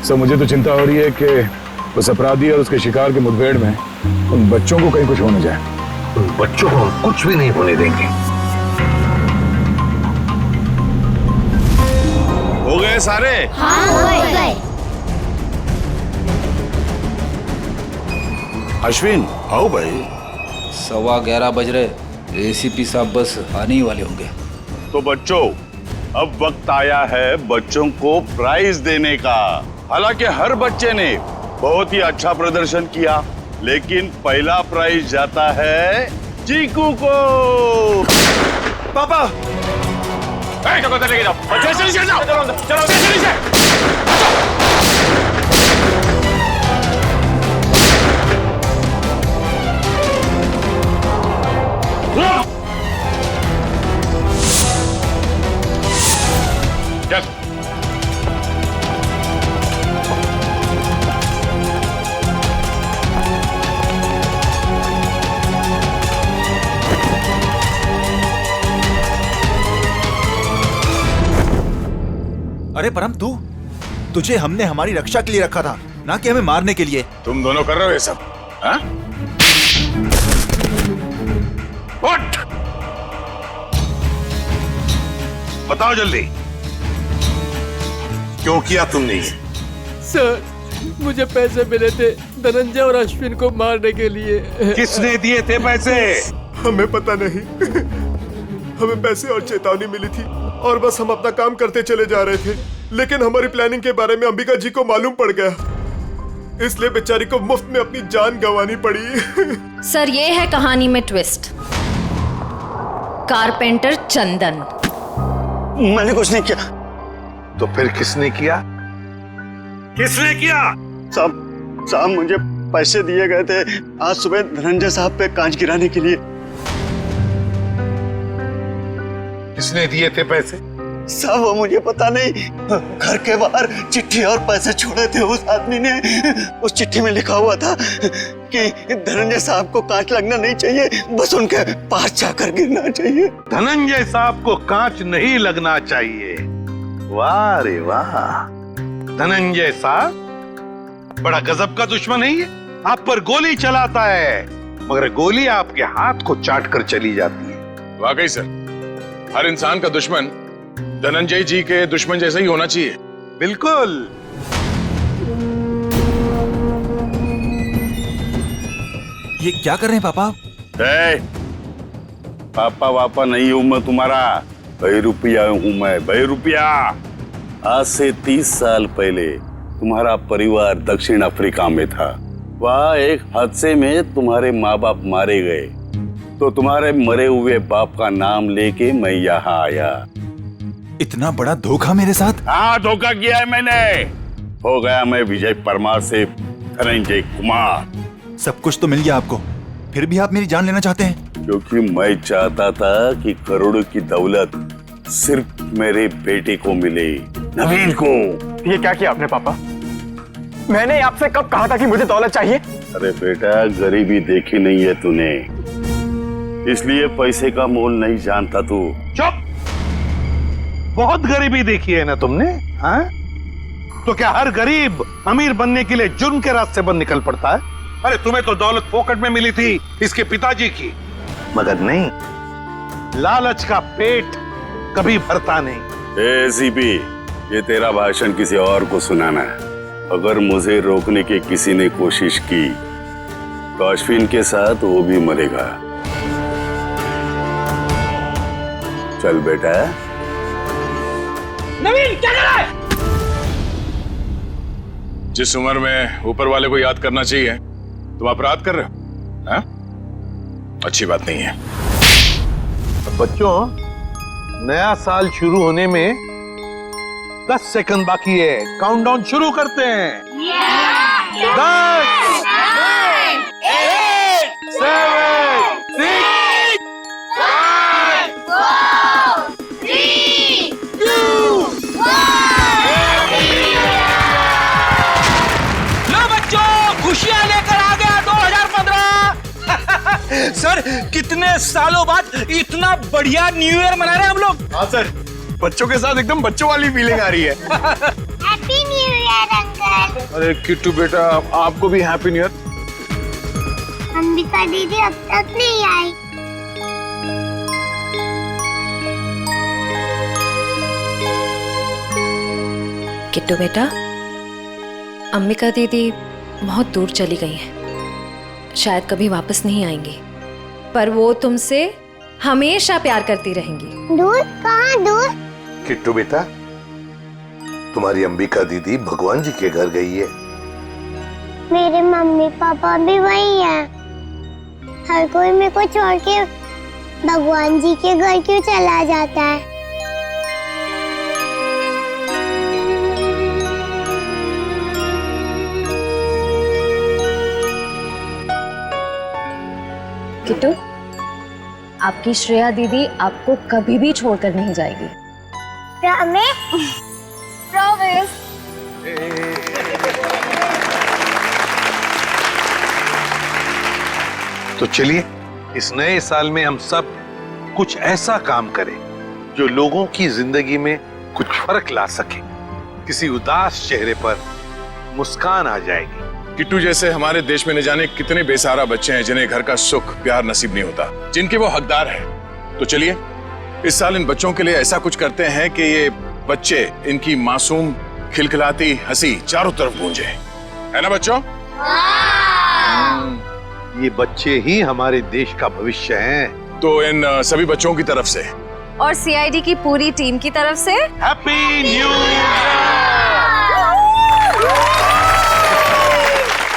सर मुझे तो चिंता हो रही है कि उस अपराधी और उसके शिकार के मुठभेड़ में उन बच्चों को कहीं कुछ हो न जाए। उन बच्चों को हम कुछ भी नहीं होने देंगे। हो गए सारे? हाँ, हो गए। अश्विन, आओ भाई। 11:15 बज रहे, एसीपी साहब बस आने ही वाले होंगे। तो बच्चों, अब वक्त आया है बच्चों को प्राइज देने का। हालांकि हर बच्चे ने बहुत ही अच्छा प्रदर्शन किया, लेकिन पहला प्राइज जाता है चीकू को। पापा, लेके जाओ, चलो जल्दी अरे परम, तुझे हमने हमारी रक्षा के लिए रखा था, ना कि हमें मारने के लिए। तुम दोनों कर रहे हो ये सब, हाँ? उठ! बताओ जल्दी, क्यों किया तुमने ये? सर, मुझे पैसे मिले थे धनंजय और अश्विन को मारने के लिए। किसने दिए थे पैसे? हमें पता नहीं। हमें पैसे और चेतावनी मिली थी और बस हम अपना काम करते चले जा रहे थे, लेकिन हमारी प्लानिंग के बारे में अंबिका जी को मालूम पड़ गया, इसलिए बेचारी को मुफ्त में अपनी जान गंवानी पड़ी। सर, ये है कहानी में ट्विस्ट। कारपेंटर चंदन। मैंने कुछ नहीं किया। तो फिर किसने किया? किसने किया? साहब मुझे पैसे दिए गए थे आज सुबह धनंजय साहब पे कांच गिराने के लिए। किसने दिए थे पैसे? साहब वो मुझे पता नहीं, घर के बाहर चिट्ठी और पैसे छोड़े थे उस आदमी ने। उस चिट्ठी में लिखा हुआ था कि धनंजय साहब को कांच लगना नहीं चाहिए, बस उनके पास जाकर गिरना चाहिए। धनंजय साहब को कांच नहीं लगना चाहिए। वाह रे वाह, धनंजय साहब बड़ा गजब का दुश्मन है ये। आप पर गोली चलाता है, मगर गोली आपके हाथ को चाट कर चली जाती है। वाकई सर, हर इंसान का दुश्मन धनंजय जी के दुश्मन जैसा ही होना चाहिए। बिल्कुल। ये क्या कर रहे हैं पापा? पापा वापा नहीं हूं मैं तुम्हारा, बहरूपिया हूं मैं, बहरूपिया। आज से 30 साल पहले तुम्हारा परिवार दक्षिण अफ्रीका में था। वहाँ एक हादसे में तुम्हारे माँ बाप मारे गए, तो तुम्हारे मरे हुए बाप का नाम लेके मैं यहाँ आया। इतना बड़ा धोखा मेरे साथ? हाँ, धोखा किया है मैंने। हो गया मैं विजय परमार से धनंजय कुमार। सब कुछ तो मिल गया आपको, फिर भी आप मेरी जान लेना चाहते हैं? क्योंकि मैं चाहता था कि करोड़ों की दौलत सिर्फ मेरे बेटे को मिले, नवीन को। ये क्या किया आपने पापा? मैंने आपसे कब कहा था कि मुझे दौलत चाहिए? अरे बेटा, गरीबी देखी नहीं है तूने, इसलिए पैसे का मोल नहीं जानता तू। चुप! बहुत गरीबी देखी है ना तुमने, हाँ? तो क्या हर गरीब अमीर बनने के लिए जुर्म के रास्ते पर निकल पड़ता है? अरे तुम्हें तो दौलत फोकट में मिली थी इसके पिताजी की, मगर नहीं, लालच का पेट कभी भरता नहीं। एसीपी, ये तेरा भाषण किसी और को सुनाना है। अगर मुझे रोकने की किसी ने कोशिश की तो अश्विन के साथ वो भी मरेगा। चल बेटा। नवीन क्या कर रहा है? जिस उम्र में ऊपर वाले को याद करना चाहिए तुम अपराध कर रहे हो, हाँ? अच्छी बात नहीं है। बच्चों, नया साल शुरू होने में 10 सेकंड बाकी है। काउंटडाउन शुरू करते हैं। 10, 9, 8, 7, 6, 5, 4, 3, 2, 1। लो बच्चों, खुशियां लेकर आ गया 2015। सर, कितने सालों बाद इतना बढ़िया न्यू ईयर मना रहे हैं हम लोग। हाँ सर, बच्चों के साथ एकदम बच्चों वाली फीलिंग आ रही है। Happy new year uncle. अरे किट्टू बेटा, आपको भी हैप्पी न्यू ईयर। अंबिका दीदी अब तक नहीं आई। किट्टू बेटा, अंबिका दीदी बहुत दूर चली गई हैं। शायद कभी वापस नहीं आएंगी, पर वो तुमसे हमेशा प्यार करती रहेंगी। दूर? कहाँ दूर? किट्टू बेटा, तुम्हारी अंबिका दीदी भगवान जी के घर गई है। मेरे मम्मी पापा भी वही हैं। हर कोई मेरे को छोड़ के भगवान जी के घर क्यों चला जाता है? किट्टू, आपकी श्रेया दीदी आपको कभी भी छोड़कर नहीं जाएगी। प्रॉमिस। तो चलिए, इस नए साल में हम सब कुछ ऐसा काम करें जो लोगों की जिंदगी में कुछ फर्क ला सके। किसी उदास चेहरे पर मुस्कान आ जाएगी। किट्टू जैसे हमारे देश में न जाने कितने बेसहारा बच्चे हैं जिन्हें घर का सुख प्यार नसीब नहीं होता, जिनके वो हकदार हैं। तो चलिए, इस साल इन बच्चों के लिए ऐसा कुछ करते हैं कि ये बच्चे, इनकी मासूम खिलखिलाती हंसी चारों तरफ गूंजे, है ना बच्चों? ये बच्चे ही हमारे देश का भविष्य हैं। तो इन सभी बच्चों की तरफ से और सीआईडी की पूरी टीम की तरफ से हैप्पी न्यू ईयर।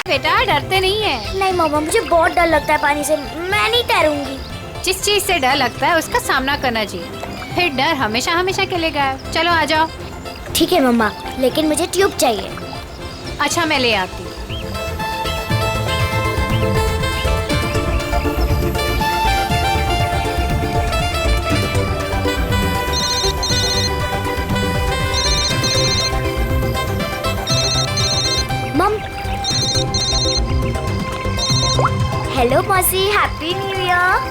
बेटा, डरते नहीं है? नहीं मामा, मुझे बहुत डर लगता है पानी से। मैं नहीं तैरूंगी। जिस चीज से डर लगता है उसका सामना करना चाहिए, फिर डर हमेशा हमेशा के लिए गायब। चलो आ जाओ। ठीक है मम्मा, लेकिन मुझे ट्यूब चाहिए। अच्छा, मैं ले आती हूँ। हेलो मौसी, हैप्पी न्यू ईयर।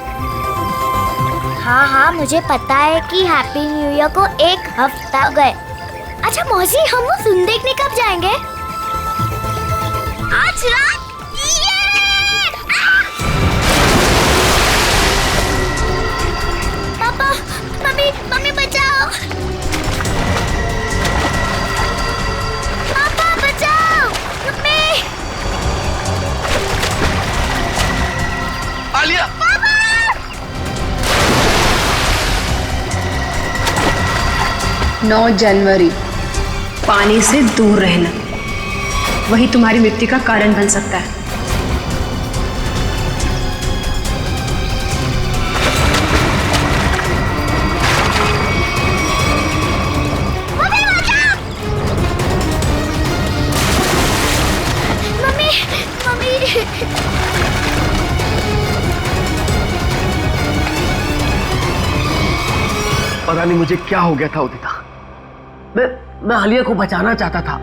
हाँ हाँ, मुझे पता है कि हैप्पी न्यू ईयर को 1 हफ्ता गए। अच्छा मौसी, हम वो फिल्म देखने कब जाएंगे? आज रात। पापा, मम्मी, मम्मी बचाओ। पापा बचाओ, मम्मी। आलिया, 9 जनवरी, पानी से दूर रहना, वही तुम्हारी मृत्यु का कारण बन सकता है। Mummy, mummy. पता नहीं मुझे क्या हो गया था उदिता। मैं आलिया को बचाना चाहता था,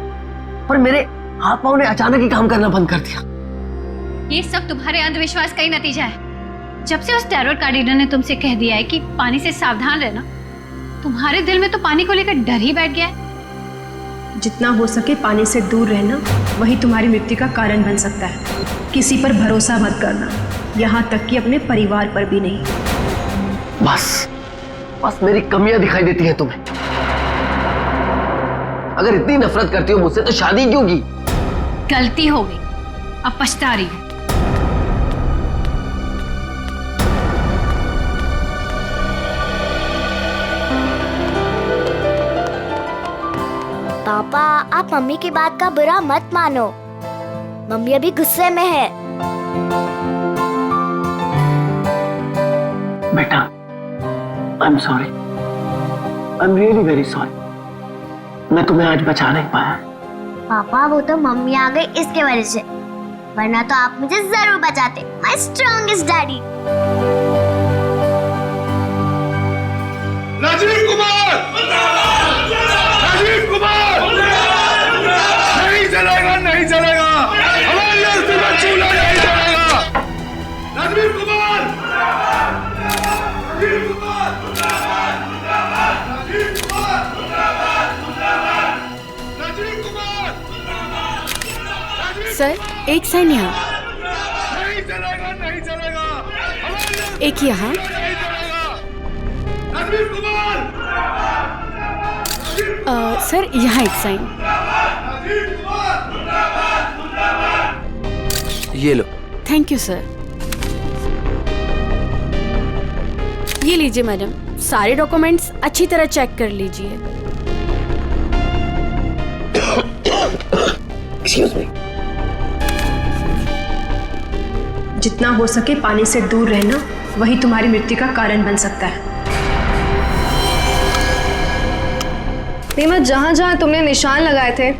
पर मेरे हाथ पांव ने अचानक ही काम करना बंद कर दिया। ये सब तुम्हारे अंधविश्वास का ही नतीजा है। जब से उस टैरोट कार्डिनर ने तुमसे कह दिया है कि पानी से सावधान रहना, तुम्हारे दिल में तो पानी को लेकर डर ही बैठ गया है। जितना हो सके पानी से दूर रहना वही तुम्हारी मृत्यु का कारण बन सकता है। किसी पर भरोसा मत करना, यहाँ तक कि अपने परिवार पर भी नहीं। बस मेरी कमियां दिखाई देती हैं तुम्हें। अगर इतनी नफरत करती हो मुझसे तो शादी क्यों की? गलती हो गई, अब पछता रही हूँ। पापा, आप मम्मी की बात का बुरा मत मानो। मम्मी अभी गुस्से में है। बेटा, I'm sorry. I'm really very sorry. मैं तुम्हें आज बचा नहीं पाया। पापा, वो तो मम्मी आ गई इसके वजह से, वरना तो आप मुझे जरूर बचाते। My strongest daddy. Rajiv Kumar! Rajiv Kumar! नहीं चलेगा, नहीं चलेगा। हमारी अस्थियों का चूल्हा नहीं चलेगा। राजीव कुमार! राजीव कुमार! राजीव कुमार! राजीव कुमार! सर, एक साइन यहाँ, नहीं चलेगा, नहीं चलेगा। एक यहाँ। राजीव कुमार! सर, यहाँ एक साइन। ये लो। Thank you sir. ये लीजिए मैडम, सारे डॉक्यूमेंट्स अच्छी तरह चेक कर लीजिए। Excuse me. जितना हो सके पानी से दूर रहना वही तुम्हारी मृत्यु का कारण बन सकता है। रीमा, जहाँ जहाँ तुमने निशान लगाए थे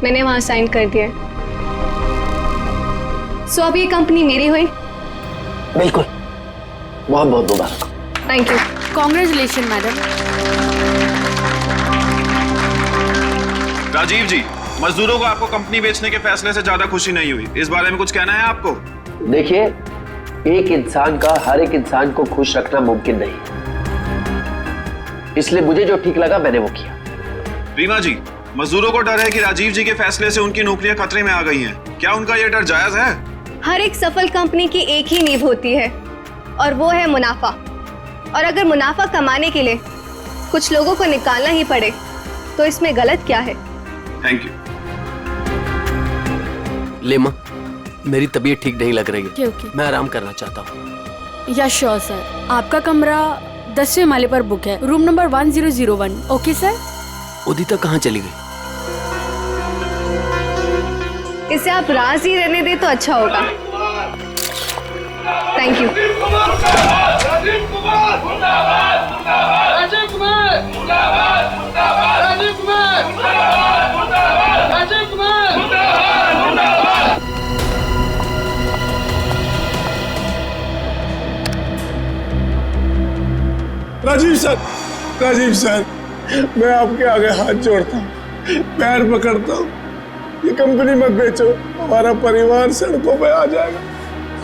मैंने वहाँ साइन कर दिए। सो अब ये कंपनी मेरी हुई। बिल्कुल, बहुत बहुत मुबारक। Thank you. Congratulation madam. Rajiv ji, मजदूरों को आपको कंपनी बेचने के फैसले से ज्यादा खुशी नहीं हुई, इस बारे में कुछ कहना है आपको? देखिए, एक इंसान का हर एक इंसान को खुश रखना मुमकिन नहीं, इसलिए मुझे जो ठीक लगा मैंने वो किया। रीमा जी, मजदूरों को डर है कि राजीव जी के फैसले से उनकी नौकरियां खतरे में आ गई हैं। क्या उनका ये डर जायज है? हर एक सफल कंपनी की एक ही नींव होती है और वो है मुनाफा। और अगर मुनाफा कमाने के लिए कुछ लोगों को निकालना ही पड़े तो इसमें गलत क्या है? Thank you. लेमा, मेरी तबीयत ठीक नहीं लग रही है। ओके। मैं आराम करना चाहता हूँ। या श्योर सर, आपका कमरा 10वें माले पर बुक है, room number 1001। Okay sir. Udita कहाँ चली गई? इसे आप राज ही रहने दे तो अच्छा होगा। Thank you. राजीव सर, मैं आपके आगे हाथ जोड़ता हूँ, पैर पकड़ता हूँ, ये कंपनी मत बेचो, हमारा परिवार सड़कों पे आ जाएगा।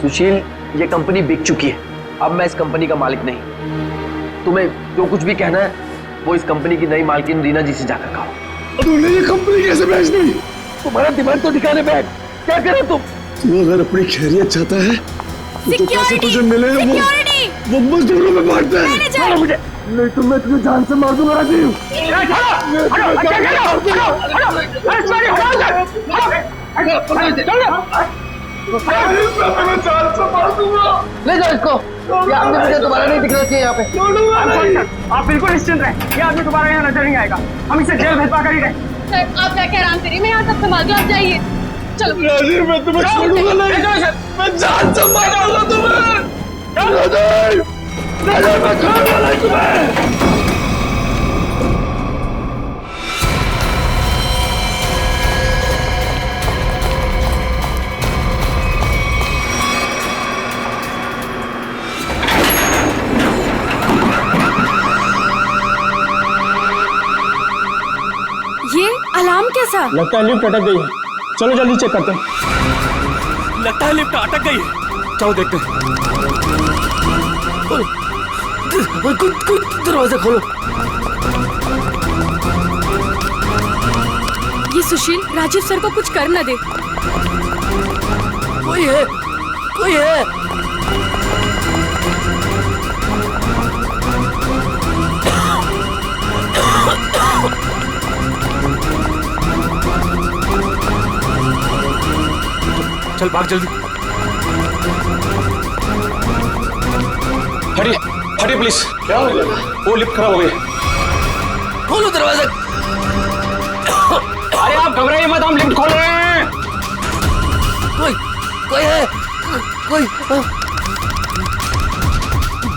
सुशील, ये कंपनी बिक चुकी है, अब मैं इस कंपनी का मालिक नहीं। तुम्हें जो कुछ भी कहना है वो इस कंपनी की नई मालकिन रीना जी से जाकर कहो। तुमने ये कंपनी कैसे बेच दी? तुम्हारा दिमाग तो ठिकाने पे है, क्या करे तुम? तू अगर अपनी खैरियत चाहता है तो पैसे तुझे मिले वो मजदूरों में बांटते हैं। मुझे नहीं तो मैं तुझे जान से मार दूंगा राजीव। ले जाओ इसको, ये आदमी मुझे दोबारा नहीं दिखना चाहिए यहाँ पे। आप बिल्कुल निश्चिंत रहें, ये आदमी दोबारा यहाँ नजर नहीं आएगा। हम इसे जेल भेजवा कर ही रहे। सर, आप जाके आराम करिए, मैं यहाँ सब संभाल दूँ, आप जाइए। चलो राजीव, मैं तुम्हें छोड़ूंगा नहीं, मैं जान से मारूंगा तुम्हें। राजीव, मैं छोड़ूंगा नहीं तुम्हें। ये अलार्म कैसा? लगता है लिफ्ट अटक गई है, चलो जल्दी चेक करते हैं। लगता है लिफ्ट अटक गई है, चलो देखते हैं। दरवाजा खोलो। प्लीज सुशील, राजीव सर को कुछ कर न दे। कोई है, कोई है। चल भाग जल्दी। हटिए, हटिए प्लीज। क्या हो गया? वो लिफ्ट खराब हो गई। खोलो दरवाजा। अरे आप घबराइए मत, हम लिफ्ट खोल रहे हैं। कोई है, कोई।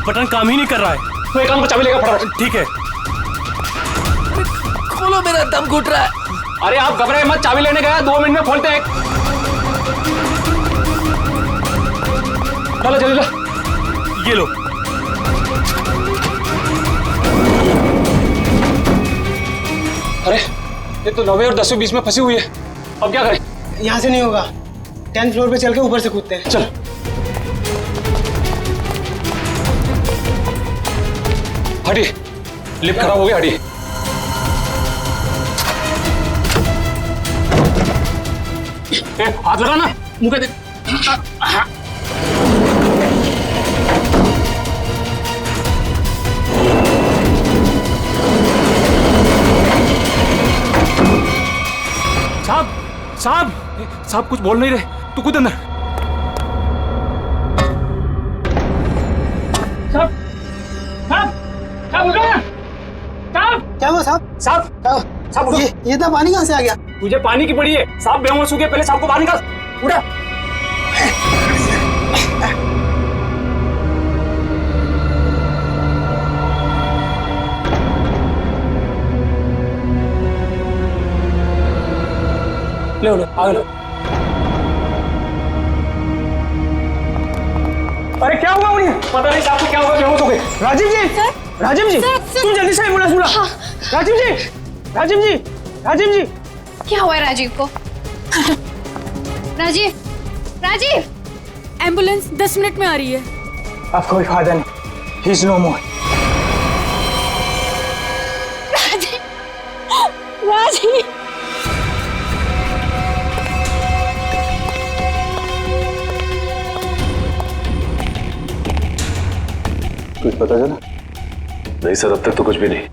बटन काम ही नहीं कर रहा है। तो एक काम को चाबी लेकर फटाफट। ठीक है। खोलो, मेरा दम घुट रहा है। अरे आप घबराइए मत, चाबी लेने गया, 2 मिनट में खोलते हैं। चलो जल्दी लो। ये लो। अरे ये तो 9वीं और 10वीं बीच में फंसी हुई है, अब क्या करें? यहाँ से नहीं होगा, 10th फ्लोर पे चल के ऊपर से कूदते हैं। चल। हटिए, लिफ्ट खराब हो गया, हटिए। हाथ लगा ना, मुंह पे दे। साहब, साहब, साहब कुछ बोल नहीं रहे, तू कूद अंदर। साहब, साहब, साहब उठो ना। साहब, क्या हुआ साहब? साहब, साहब उठो। ये इतना पानी कहाँ से आ गया? तुझे पानी की पड़ी है, साहब बेहोश हो गए, पहले साहब को बाहर निकाल। उठा। ले लो, आगे लो। अरे क्या हुआ उन्हें? पता नहीं साहब को क्या हुआ, बेहोश हो गए। राजीव जी, सर, राजीव जी, तुम जल्दी से एम्बुलेंस बुला। हाँ। राजीव जी, राजीव जी, राजीव जी। क्या हुआ है राजीव को? राजीव, राजीव। एम्बुलेंस 10 मिनट में आ रही है। अब कोई फायदा नहीं, ही इज नो मोर। राजीव, राजीव। कुछ पता चला? नहीं सर, अब तक तो कुछ भी नहीं।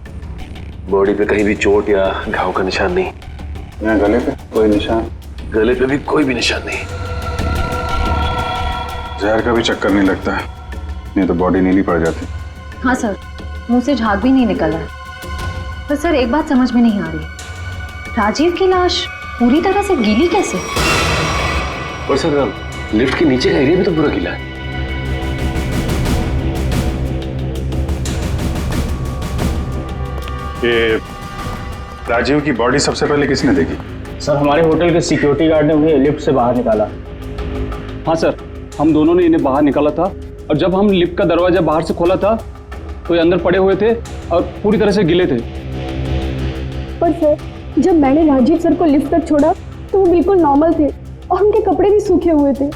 बॉडी पे कहीं भी चोट या घाव का निशान नहीं। यहाँ गले पे कोई निशान? गले पे भी कोई भी निशान नहीं। जहर का भी चक्कर नहीं लगता, नहीं तो बॉडी नीली पड़ जाती। हाँ सर, मुंह से झाग भी नहीं निकल रहा है। पर सर एक बात समझ में नहीं आ रही, राजीव की लाश पूरी तरह से गीली कैसे? और सर लिफ्ट के नीचे का एरिया भी तो पूरा गीला है। ये राजीव की बॉडी सबसे पहले किसने देखी? सर हमारे होटल के सिक्योरिटी गार्ड ने उन्हें लिफ्ट से बाहर निकाला। हाँ सर, हम दोनों ने इन्हें बाहर निकाला था, और जब हम लिफ्ट का दरवाजा बाहर से खोला था तो ये अंदर पड़े हुए थे और पूरी तरह से गिले थे। पर सर, जब मैंने राजीव सर को लिफ्ट तक छोड़ा तो वो बिल्कुल नॉर्मल थे और उनके कपड़े भी सूखे हुए थे।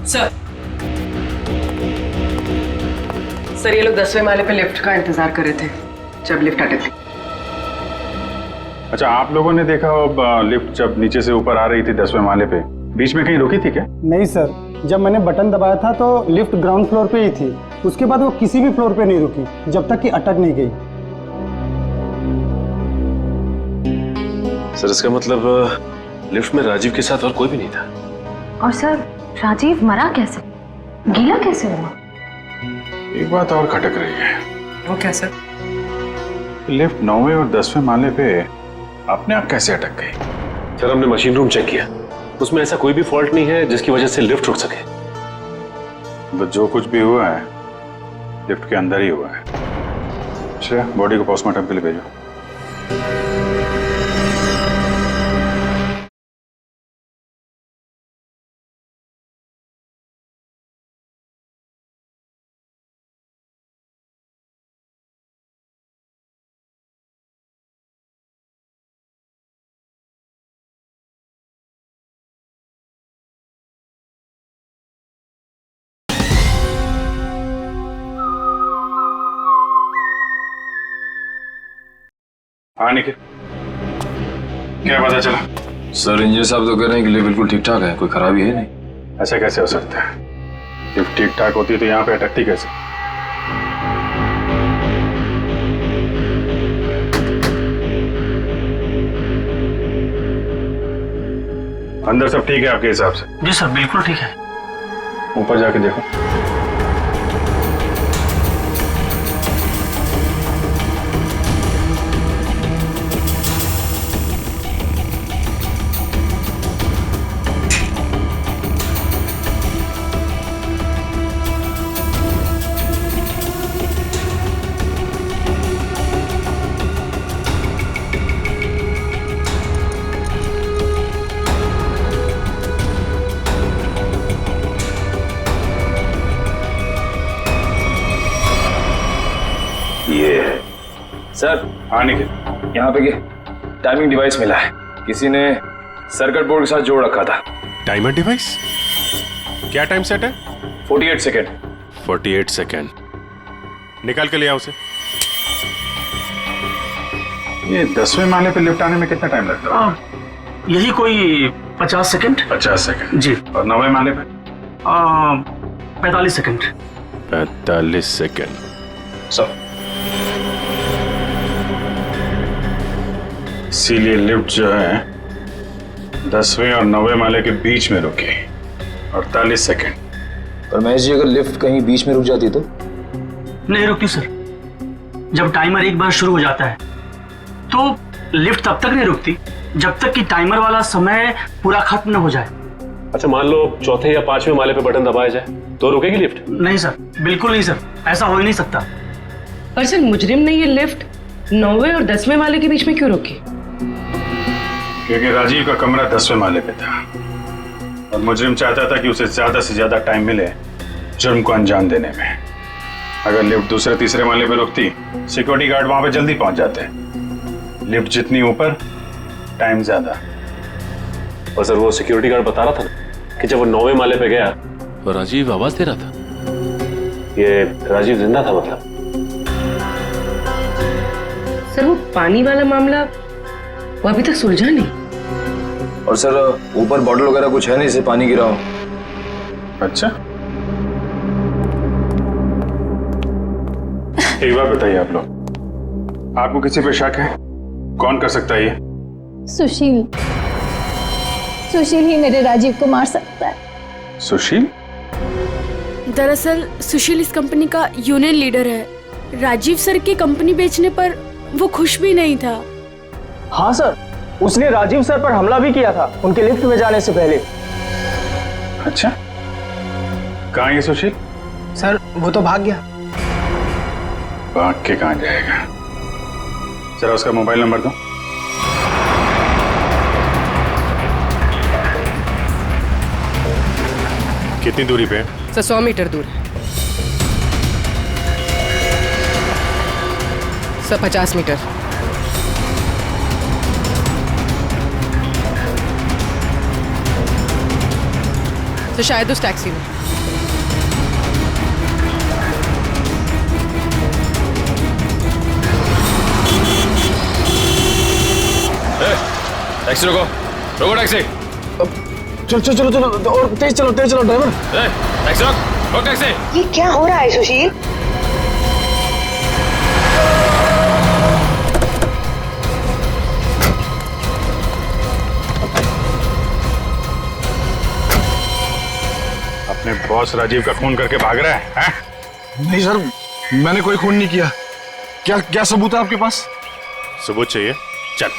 सर ये लोग 10वें माले पे लिफ्ट का इंतजार कर रहे थे जब लिफ्ट अटक गई। अच्छा, आप लोगों ने देखा लिफ्ट जब नीचे से ऊपर आ रही थी 10वें माले पे, बीच में कहीं रुकी थी क्या? नहीं सर, जब मैंने बटन दबाया था तो लिफ्ट ग्राउंड फ्लोर पे ही थी। उसके बाद वो किसी भी फ्लोर पे नहीं रुकी जब तक कि अटक नहीं गई। सर इसका मतलब लिफ्ट में राजीव के साथ और कोई भी नहीं था। और सर राजीव मरा कैसे, गीला कैसे हुआ? एक बात और खटक रही है। वो क्या सर? लिफ्ट 9वें और 10वें माले पे अपने आप कैसे अटक गई? सर हमने मशीन रूम चेक किया, उसमें ऐसा कोई भी फॉल्ट नहीं है जिसकी वजह से लिफ्ट रुक सके। तो जो कुछ भी हुआ है लिफ्ट के अंदर ही हुआ है। श्रेया, बॉडी को पोस्टमार्टम के लिए भेजो। हाँ निखिल, क्या पता चला? सर इंजीनियर साहब तो कह रहे हैं कि लिफ्ट बिल्कुल ठीक ठाक है, कोई खराबी है नहीं। ऐसा कैसे हो सकता है? लिफ्ट ठीक ठाक होती तो यहाँ पे अटकती कैसे? अंदर सब ठीक है आपके हिसाब से? जी सर बिल्कुल ठीक है। ऊपर जाके देखो। सर हाँ निखिल, यहाँ पे टाइमिंग डिवाइस मिला है, किसी ने सर्किट बोर्ड के साथ जोड़ रखा था। Timer device? क्या टाइम सेट है? 48 सेकेंड। 48 सेकेंड। निकाल के ले आओ उसे। ये 10वें माले पे लिफ्ट आने में कितना टाइम लगता है? यही कोई 50 सेकंड। 50 सेकेंड जी। और 9वें माले पे? 45 सेकंड। 45 सेकेंड। सर इसीलिए लिफ्ट जो है 10वें और 9वें माले के बीच में रुके। 48 सेकेंड। पर महेश जी, अगर लिफ्ट कहीं बीच में रुक जाती तो? नहीं रुकती सर। जब टाइमर एक बार शुरू हो जाता है तो लिफ्ट तब तक नहीं रुकती जब तक कि टाइमर वाला समय पूरा खत्म न हो जाए। अच्छा, मान लो चौथे या 5वें माले पे बटन दबाया जाए तो रुकेगी लिफ्ट? नहीं सर, बिल्कुल नहीं सर, ऐसा हो ही नहीं सकता। पर सर मुजरिम ने ये लिफ्ट 9वें और 10वें माले के बीच में क्यों रोकी? क्योंकि राजीव का कमरा 10वें माले पे था और मुजरिम चाहता था कि उसे ज्यादा से ज्यादा टाइम मिले जुर्म को अंजाम देने में। अगर लिफ्ट दूसरे तीसरे माले पे रुकती, सिक्योरिटी गार्ड वहां पे जल्दी पहुंच जाते। लिफ्ट जितनी ऊपर, टाइम ज्यादा। और सर वो सिक्योरिटी गार्ड बता रहा था ना कि जब वो 9वें माले पे गया तो राजीव आवाज दे रहा था। ये राजीव जिंदा था मतलब? सर वो पानी वाला मामला वो अभी तक सुलझा नहीं। और सर ऊपर बॉटल वगैरह कुछ है नहीं, इसे पानी गिरा हो। अच्छा, एक बात बताइए आप लोग, आपको किसी पे शक है? कौन कर सकता है ये? सुशील। सुशील ही मेरे राजीव को मार सकता है। सुशील? दरअसल सुशील इस कंपनी का यूनियन लीडर है। राजीव सर की कंपनी बेचने पर वो खुश भी नहीं था। हाँ सर, उसने राजीव सर पर हमला भी किया था उनके लिफ्ट में जाने से पहले। अच्छा, कहाँ है ये सुशील? सर वो तो भाग गया। भाग के कहाँ जाएगा? जरा उसका मोबाइल नंबर दो। कितनी दूरी पे है? सर 100 मीटर दूर है। Sir 50 metre. तो शायद उस टैक्सी में। टैक्सी रोको, रोको टैक्सी। चलो चलो चलो चलो, और तेज चलो ड्राइवर। टैक्सी रोक टैक्सी। ये क्या हो रहा है सुशील? अपने बॉस राजीव का खून करके भाग रहा है? नहीं सर, मैंने कोई खून नहीं किया। क्या क्या सबूत है आपके पास? सबूत चाहिए? चल।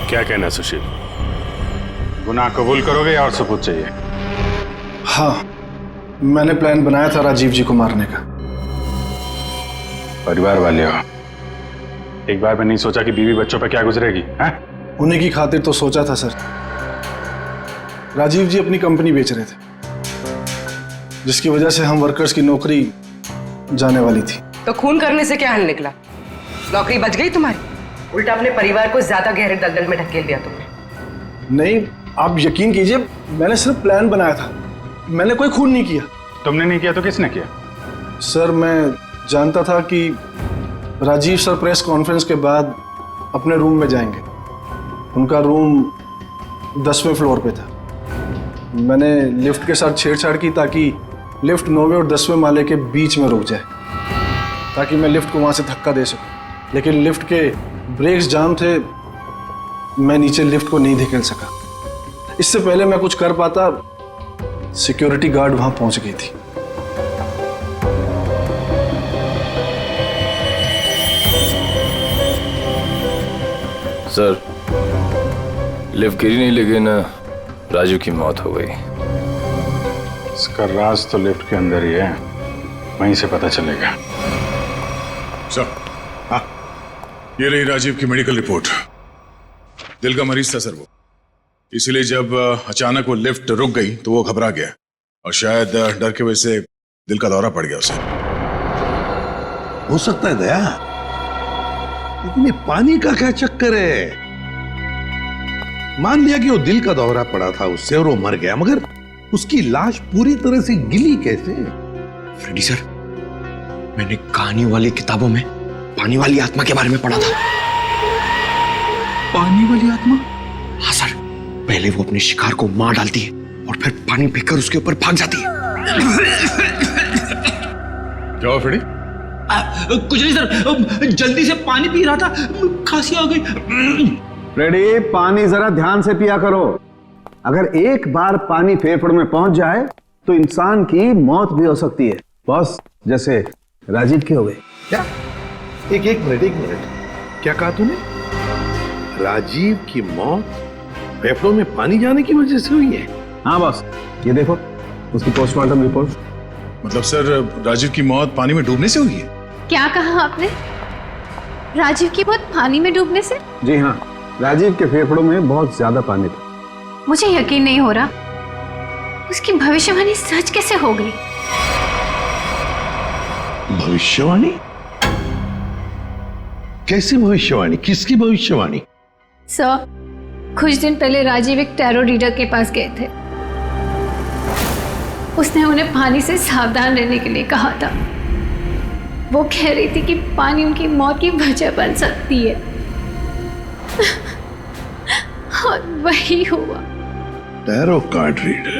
क्या कहना है सुशील? गुनाह कबूल करोगे या और सबूत चाहिए? हाँ, मैंने प्लान बनाया था राजीव जी को मारने का। परिवार वाले हो, एक बार में नहीं सोचा कि बीवी बच्चों पर क्या गुजरेगी? उन्हीं की खातिर तो सोचा था सर। राजीव जी अपनी कंपनी बेच रहे थे, जिसकी वजह से हम वर्कर्स की नौकरी जाने वाली थी। तो खून करने से क्या हल निकला? नौकरी बच गई तुम्हारी, उल्टा अपने परिवार को ज्यादा गहरे दलदल में ढकेल दिया तुमने। नहीं, आप यकीन कीजिए, मैंने सिर्फ प्लान बनाया था, मैंने कोई खून नहीं किया। तुमने नहीं किया तो किसने किया? सर, मैं जानता था कि राजीव सर प्रेस कॉन्फ्रेंस के बाद अपने रूम में जाएंगे। उनका रूम 10वें फ्लोर पे था। मैंने लिफ्ट के साथ छेड़छाड़ की ताकि लिफ्ट 9वें और 10वें माले के बीच में रुक जाए, ताकि मैं लिफ्ट को वहाँ से धक्का दे सकूं। लेकिन लिफ्ट के ब्रेक्स जाम थे, मैं नीचे लिफ्ट को नहीं धकेल सका। इससे पहले मैं कुछ कर पाता, सिक्योरिटी गार्ड वहाँ पहुँच गई थी। सर, लिफ्ट गिरी नहीं, लेकिन राजू की मौत हो गई। इसका राज तो लिफ्ट के अंदर ही है, वहीं से पता चलेगा। सर, हाँ, ये रही राजीव की मेडिकल रिपोर्ट। दिल का मरीज था सर वो, इसलिए जब अचानक वो लिफ्ट रुक गई तो वो घबरा गया और शायद डर की वजह से दिल का दौरा पड़ गया उसे। हो सकता है दया, लेकिन ये पानी का क्या चक्कर है? मान लिया कि वो दिल का दौरा पड़ा था उससे और वो मर गया, मगर उसकी लाश पूरी तरह से गिली कैसे? फ्रेडी सर, मैंने कहानी वाली किताबों में पानी वाली आत्मा के बारे में पढ़ा था। पानी वाली आत्मा? हाँ सर, पहले वो अपने शिकार को मार डालती है और फिर पानी पीकर उसके ऊपर भाग जाती है। क्या हुआ फ्रेडी? कुछ नहीं सर, जल्दी से पानी पी रहा था, खांसी आ गई। फ्रेडी, पानी जरा ध्यान से पिया करो। अगर एक बार पानी फेफड़ों में पहुंच जाए तो इंसान की मौत भी हो सकती है, बॉस, जैसे राजीव की हो गई। क्या? एक मिनट, क्या कहा तूने? राजीव की मौत फेफड़ों में पानी जाने की वजह से हुई है? हाँ बॉस, ये देखो उसकी पोस्टमार्टम रिपोर्ट। मतलब सर, राजीव की मौत पानी में डूबने से हुई है? क्या कहा आपने? राजीव की मौत पानी में डूबने से? जी हाँ, राजीव के फेफड़ों में बहुत ज्यादा पानी था। मुझे यकीन नहीं हो रहा, उसकी भविष्यवाणी सच कैसे हो गई? भविष्यवाणी? कैसी भविष्यवाणी? किसकी भविष्यवाणी? सर, कुछ दिन पहले राजीव एक टैरो रीडर के पास गए थे। उसने उन्हें पानी से सावधान रहने के लिए कहा था। वो कह रही थी कि पानी उनकी मौत की वजह बन सकती है। और वही हुआ। Tarot card reader?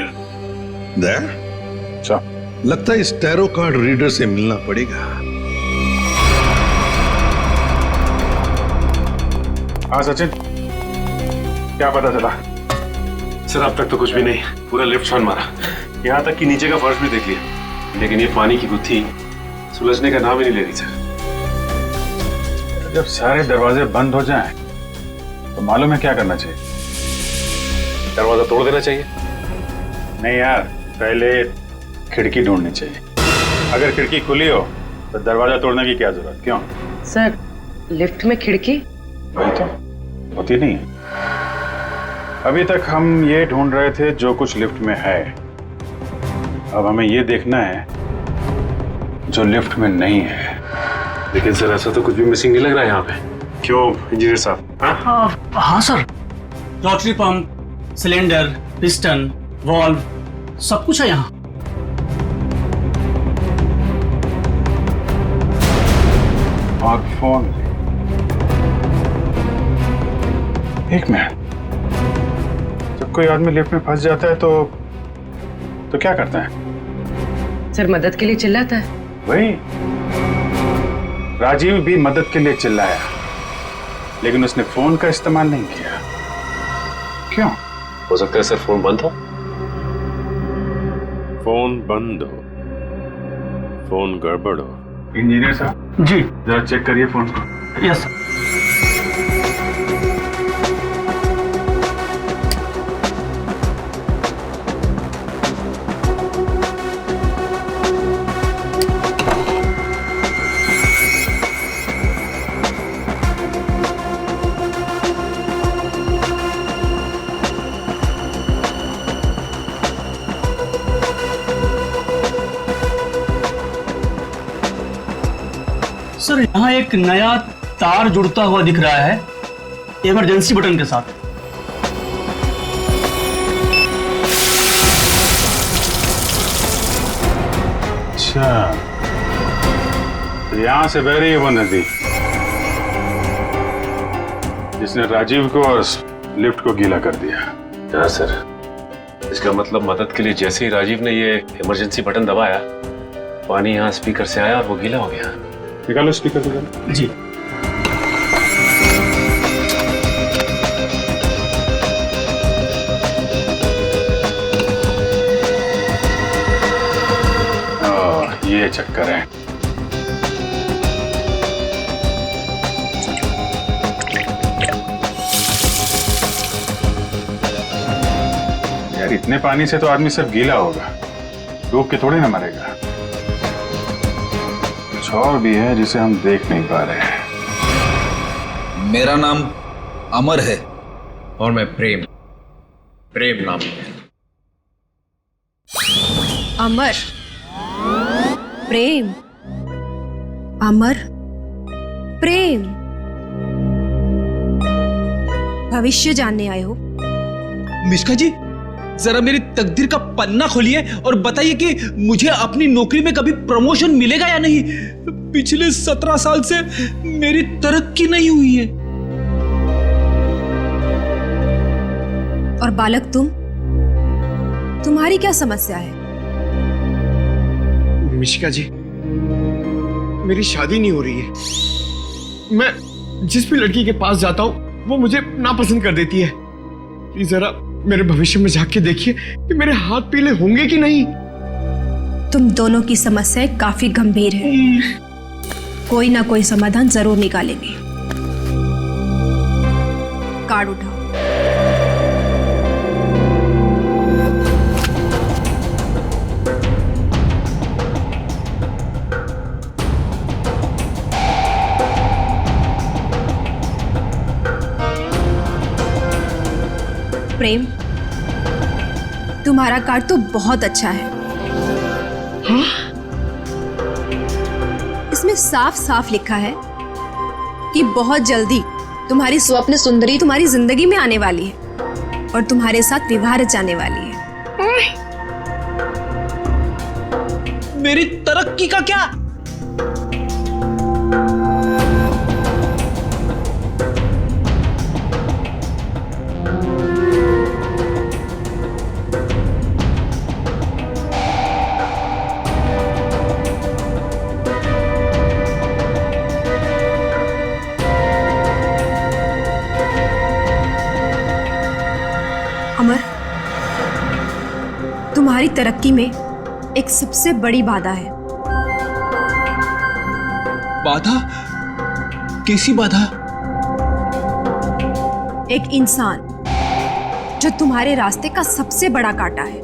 लगता है इस टैरो कार्ड रीडर से मिलना पड़ेगा। हाँ सचिन, क्या पता चला? सर, अब तक तो कुछ भी नहीं, पूरा लिफ्ट छान मारा, यहाँ तक कि नीचे का फर्श भी देख लिया, लेकिन ये पानी की गुत्थी सुलझने का नाम ही नहीं ले रही सर। जब सारे दरवाजे बंद हो जाएं, तो मालूम है क्या करना चाहिए? दरवाजा तोड़ देना चाहिए? नहीं यार, पहले खिड़की ढूंढनी चाहिए। अगर खिड़की खुली हो तो दरवाजा तोड़ने की क्या जरूरत? क्यों सर, लिफ्ट में खिड़की? वही तो होती नहीं है। अभी तक हम ये ढूंढ रहे थे जो कुछ लिफ्ट में है, अब हमें ये देखना है जो लिफ्ट में नहीं है। लेकिन सर, ऐसा तो कुछ भी मिसिंग नहीं लग रहा है यहाँ पे। क्यों इंजीनियर साहब? हाँ sir, rotary pump, cylinder, piston, valve, सब कुछ है यहाँ। और फोन। एक मिनट, जब कोई आदमी लिफ्ट में फंस जाता है तो क्या करता है? सर, मदद के लिए चिल्लाता है। वही, राजीव भी मदद के लिए चिल्लाया, लेकिन उसने फोन का इस्तेमाल नहीं किया। क्यों? हो सकता है सर फोन बंद हो। फोन बंद हो, फोन गड़बड़ हो। इंजीनियर साहब जी, जरा चेक करिए फोन को। Yes sir. सर, यहाँ एक नया तार जुड़ता हुआ दिख रहा है इमरजेंसी बटन के साथ। अच्छा, तो यहां से बह रही है वो नदी जिसने राजीव को और लिफ्ट को गीला कर दिया। हाँ सर, इसका मतलब मदद के लिए जैसे ही राजीव ने ये इमरजेंसी बटन दबाया, पानी यहाँ स्पीकर से आया और वो गीला हो गया। निकालो स्पीकर निकालो। जी। ये चक्कर है। यार इतने पानी से तो आदमी सब गीला होगा, डूब के थोड़े ना मरेगा। कुछ और भी है जिसे हम देख नहीं पा रहे हैं। मेरा नाम अमर है और मैं प्रेम नाम है। अमर, प्रेम, अमर, प्रेम। भविष्य जानने आए हो? मिश्का जी, जरा मेरी तकदीर का पन्ना खोलिए और बताइए कि मुझे अपनी नौकरी में कभी प्रमोशन मिलेगा या नहीं। पिछले 17 साल से मेरी तरक्की नहीं हुई है। और बालक तुम्हारी क्या समस्या है? मिशिका जी, मेरी शादी नहीं हो रही है। मैं जिस भी लड़की के पास जाता हूँ वो मुझे नापसंद कर देती है। प्लीज जरा मेरे भविष्य में झांक के देखिए कि मेरे हाथ पीले होंगे कि नहीं। तुम दोनों की समस्याएं काफी गंभीर है, कोई ना कोई समाधान जरूर निकालेंगे। कार्ड उठाओ। प्रेम, तुम्हारा कार्ड तो बहुत अच्छा है। हाँ? इसमें साफ साफ लिखा है कि बहुत जल्दी तुम्हारी स्वप्न सुंदरी तुम्हारी जिंदगी में आने वाली है और तुम्हारे साथ विवाह रचाने वाली है। मेरी तरक्की का क्या? अमर, तुम्हारी तरक्की में एक सबसे बड़ी बाधा है। बाधा? कैसी बाधा? एक इंसान जो तुम्हारे रास्ते का सबसे बड़ा कांटा है।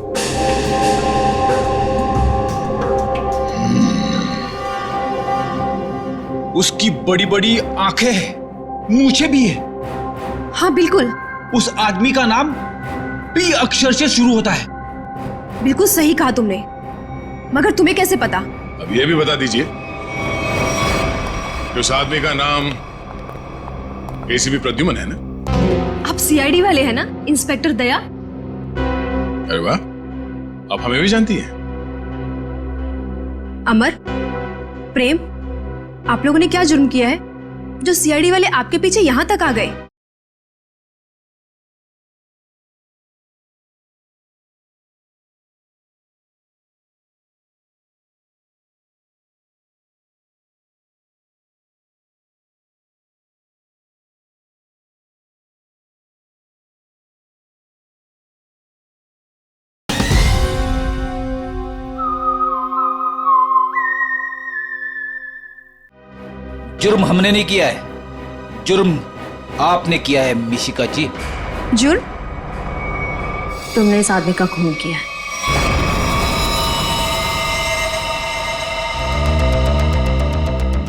उसकी बड़ी बड़ी आंखें हैं, मूछें भी है। हाँ बिल्कुल। उस आदमी का नाम पी अक्षर से शुरू होता है। बिल्कुल सही कहा तुमने, मगर तुम्हें कैसे पता? अब ये भी बता दीजिए कि उस आदमी का नाम एसीपी प्रद्युमन है ना? आप सीआईडी वाले हैं ना, इंस्पेक्टर दया? अरे वाह, आप हमें भी जानती हैं। अमर, प्रेम, आप लोगों ने क्या जुर्म किया है जो सीआईडी वाले आपके पीछे यहां तक आ गए? जुर्म हमने नहीं किया है, जुर्म आपने किया है मिशिका जी। जुर्म? तुमने इस आदमी का खून किया है।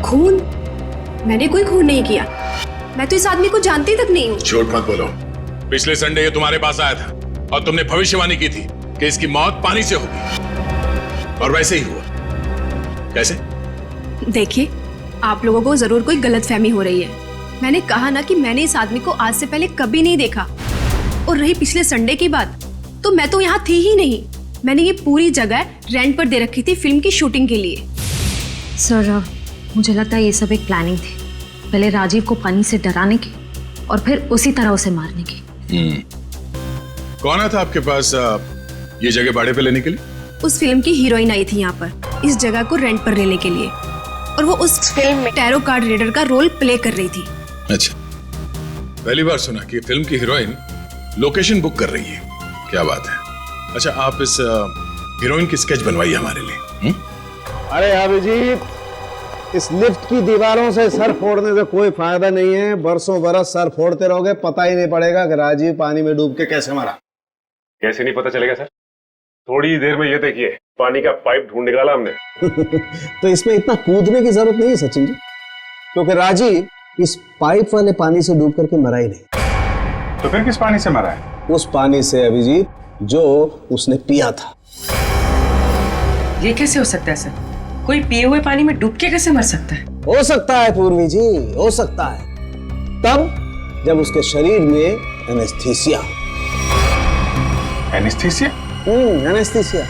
खून? मैंने कोई खून नहीं किया। मैं तो इस आदमी को जानती तक नहीं हूँ। झूठ मत बोलो। पिछले संडे ये तुम्हारे पास आया था और तुमने भविष्यवाणी की थी कि इसकी मौत पानी से होगी, और वैसे ही हुआ। कैसे? देखिए, आप लोगों को जरूर कोई गलतफहमी हो रही है। मैंने कहा ना कि मैंने इस आदमी को आज से पहले कभी नहीं देखा। और रही पिछले संडे की बात, तो मैं तो यहाँ थी ही नहीं। मैंने ये पूरी जगह रेंट पर दे रखी थी फिल्म की शूटिंग के लिए। सर मुझे लगता है ये सब एक प्लानिंग थी, पहले राजीव को पानी से डराने की और फिर उसी तरह उसे मारने की। कौन आया था आपके पास ये जगह भाड़े पे लेने के लिए? उस फिल्म की हीरोइन आई थी यहाँ पर इस जगह को रेंट पर लेने के लिए, और वो उस फिल्म में टैरो कार्ड रीडर का रोल प्ले कर रही थी। अच्छा, पहली बार सुना कि फिल्म की हीरोइन लोकेशन बुक कर रही है। क्या बात है। अच्छा, आप इस हीरोइन की स्केच बनवाइए हमारे लिए। अरे अभिजीत, इस लिफ्ट की दीवारों से सर फोड़ने से कोई फायदा नहीं है। बरसों बरस सर फोड़ते रहोगे, पता ही नहीं पड़ेगा कि राजीव पानी में डूब के कैसे मरा। कैसे नहीं पता चलेगा सर? थोड़ी देर में ये देखिए, पानी का पाइप ढूंढ निकाला हमने। तो इसमें इतना कूदने की जरूरत नहीं है सचिन जी, क्योंकि राजीव इस पाइप वाले पानी से डूब करके मरा ही नहीं। तो फिर किस पानी से मरा है? उस पानी से अभिजीत जो उसने पिया था। ये कैसे हो सकता है सर? कोई पिए हुए पानी में डूब के कैसे मर सकता है? हो सकता है पूर्वी जी, हो सकता है, तब जब उसके शरीर में एनेस्थीसिया। एनेस्थीसिया? एनेस्थीसिया।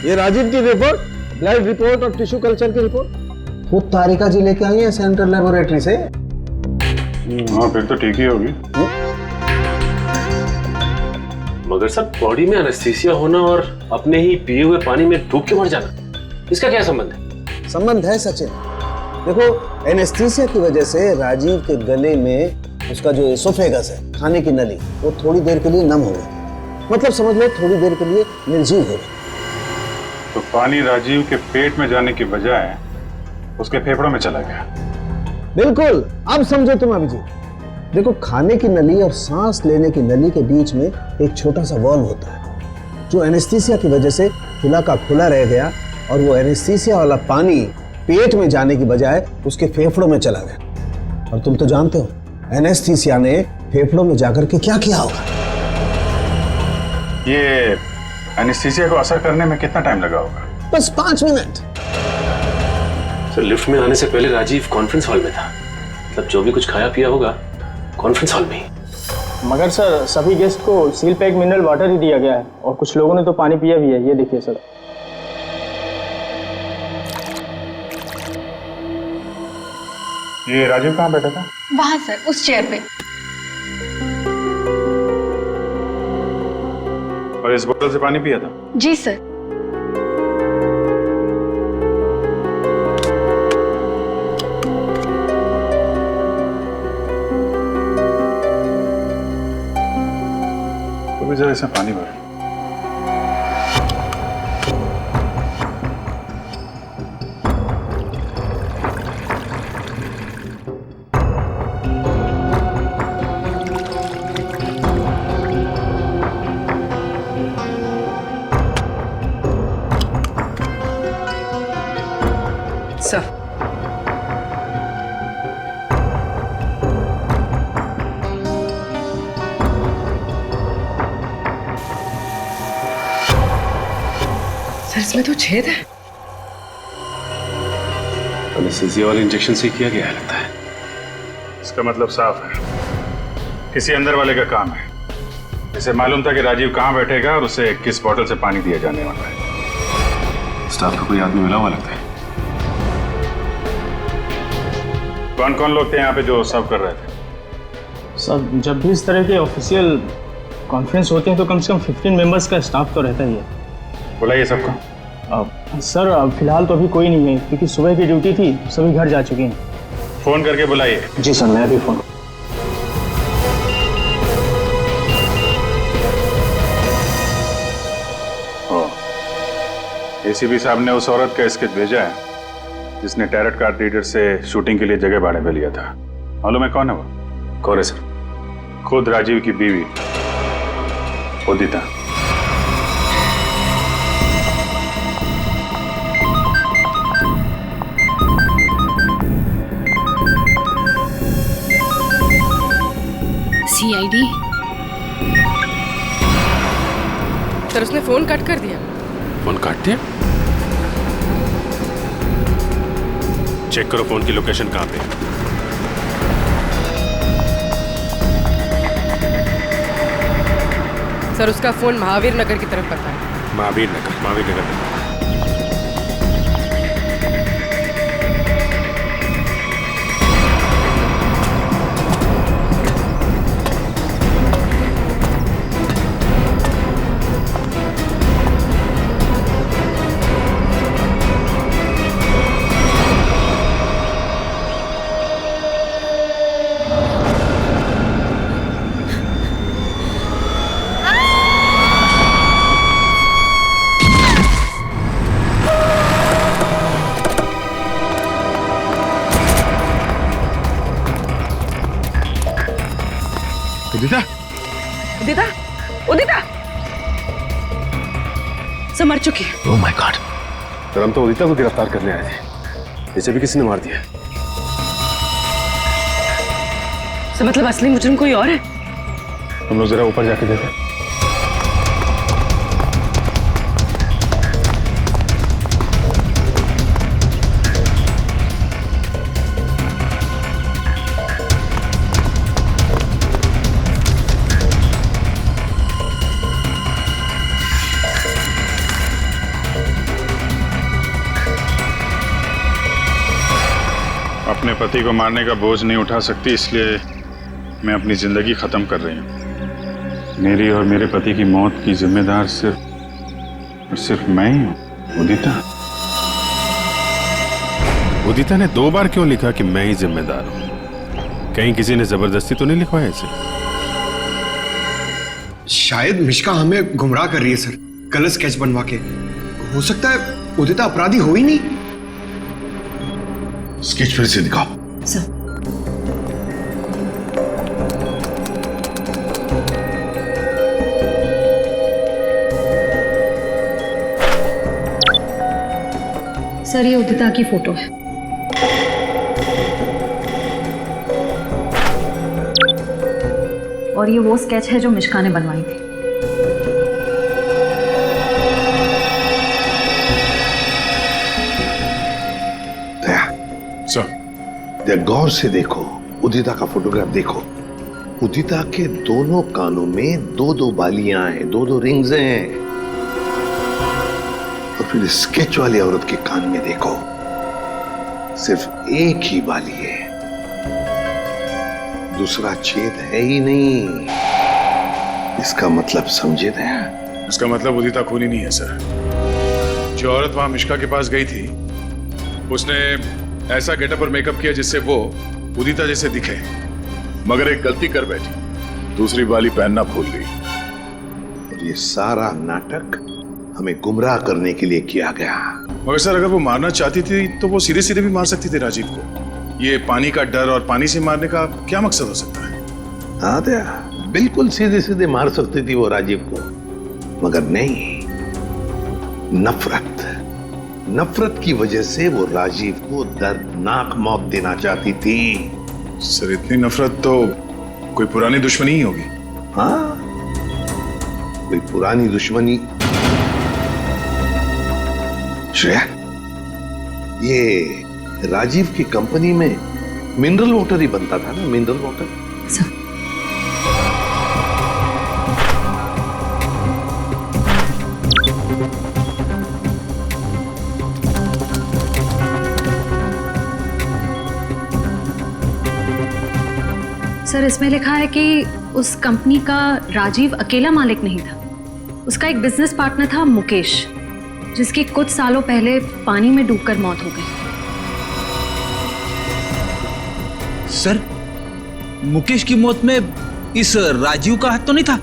ये राजीव की रिपोर्ट, ब्लड रिपोर्ट और टिश्यू कल्चर की रिपोर्ट खुद तारिका जी लेके आई है सेंट्रल लेबोरेटरी से। हाँ, फिर तो ठीक ही होगी। मगर सर, बॉडी में एनेस्थीसिया होना और अपने ही पिए हुए पानी में डूब के मर जाना, इसका क्या संबंध है? संबंध है सचिन। देखो, एनेस्थीसिया की वजह से राजीव के गले में उसका जो एसोफेगस है, खाने की नली, वो थोड़ी देर के लिए नम हो गई। मतलब समझ लो थोड़ी देर के लिए निर्जीव हो गई। तो पानी राजीव के पेट में जाने की बजाय उसके फेफड़ों में चला गया। बिल्कुल, अब समझो तुम अभिजीत। देखो, खाने की नली और सांस लेने की नली के बीच में एक छोटा सा वॉल्व होता है, जो एनेस्थीसिया की वजह से खुला का खुला रह गया, और वो एनेस्थीसिया वाला पानी पेट में जाने की बजाय उसके फेफड़ों में चला गया। और तुम तो जानते हो एनेस्थीसिया ने फेफड़ों में जाकर के क्या किया होगा। ये एनेस्थीसिया को असर करने में कितना टाइम लगा होगा? बस 5 मिनट। सर, लिफ्ट में आने से पहले राजीव कॉन्फ्रेंस हॉल में था, मतलब जो भी कुछ खाया पिया होगा कॉन्फ्रेंस हॉल में ही। मगर सर, सभी गेस्ट को सील पैक मिनरल वाटर ही दिया गया है, और कुछ लोगों ने तो पानी पिया भी है। ये देखिए सर। ये राजीव कहाँ बैठा था? वहां सर, उस चेयर पे। और इस बोतल से पानी पिया था? जी सर। तो भी जरा इसमें पानी भर। सर, इसमें तो छेद है। एनेस्थीसिया वाले इंजेक्शन से किया गया है लगता है। इसका मतलब साफ है, किसी अंदर वाले का काम है। इसे मालूम था कि राजीव कहाँ बैठेगा और उसे किस बोतल से पानी दिया जाने वाला है। स्टाफ का कोई आदमी मिला हुआ लगता है। कौन कौन लोग थे यहाँ पे जो सर्व कर रहे थे? सर, जब भी इस तरह के ऑफिशियल कॉन्फ्रेंस होते हैं तो कम से कम 15 मेंबर्स का स्टाफ तो रहता ही है। बुलाइए सबको। सर, फिलहाल तो अभी कोई नहीं है, क्योंकि सुबह की ड्यूटी थी, सभी घर जा चुके हैं। फोन करके बुलाइए। जी सर, मैं अभी फोन। एसीपी साहब ने उस औरत का स्केच भेजा है जिसने टैरेट कार्ड रीडर से शूटिंग के लिए जगह भाड़े पे लिया था। मालूम है कौन है वो? कौन है सर? खुद राजीव की बीवी उदिता। सीआईडी। सर, उसने फोन कट कर दिया। फोन काट दिया? चेक करो फोन की लोकेशन कहाँ पे। सर उसका फोन महावीर नगर की तरफ पता है। महावीर नगर। उदिता सब मर चुकी है। Oh my God. तो हम तो उदिता को गिरफ्तार करने आए थे, इसे भी किसी ने मार दिया। तो मतलब असली मुजरिम कोई और है? हम लोग जरा ऊपर जाके देखें। अपने पति को मारने का बोझ नहीं उठा सकती, इसलिए मैं अपनी जिंदगी खत्म कर रही हूँ। मेरी और मेरे पति की मौत की जिम्मेदार सिर्फ मैं ही हूँ। उदिता ने 2 बार क्यों लिखा कि मैं ही जिम्मेदार हूँ? कहीं किसी ने जबरदस्ती तो नहीं लिखवाया इसे? शायद मिश्का हमें गुमराह कर रही है सर, गलत स्केच बनवा के। हो सकता है उदिता अपराधी हो ही नहीं। स्केच फिर से दिखाओ। सर सर ये उदिता की फोटो है। और ये वो स्केच है जो मिश्का ने बनवाई थी। गौर से देखो, उदिता का फोटोग्राफ देखो। उदिता के दोनों कानों में 2-2 बालियां हैं, 2-2 रिंग्स हैं। और फिर स्केच वाली औरत के कान में देखो, सिर्फ एक ही बाली है, दूसरा छेद है ही नहीं। इसका मतलब समझे थे? इसका मतलब उदिता खूनी नहीं है सर। जो औरत वहां मिश्का के पास गई थी, उसने ऐसा गेटअप और मेकअप किया जिससे वो उदिता जैसे दिखे, मगर एक गलती कर बैठी, दूसरी बाली पहनना भूल गई। और ये सारा नाटक हमें गुमराह करने के लिए किया गया। मगर सर अगर वो मारना चाहती थी तो वो सीधे सीधे भी मार सकती थी राजीव को। ये पानी का डर और पानी से मारने का क्या मकसद हो सकता है? हाँ दया, बिल्कुल सीधे सीधे मार सकती थी वो राजीव को, मगर नहीं, नफरत की वजह से वो राजीव को दर्दनाक मौत देना चाहती थी। सर इतनी नफरत तो कोई पुरानी दुश्मनी ही होगी। हाँ, कोई पुरानी दुश्मनी। श्रेया, ये राजीव की कंपनी में मिनरल वाटर ही बनता था ना, मिनरल वाटर। सर इसमें लिखा है कि उस कंपनी का राजीव अकेला मालिक नहीं था, उसका एक बिजनेस पार्टनर था मुकेश, जिसकी कुछ सालों पहले पानी में डूबकर मौत हो गई। सर मुकेश की मौत में इस राजीव का हाथ तो नहीं था?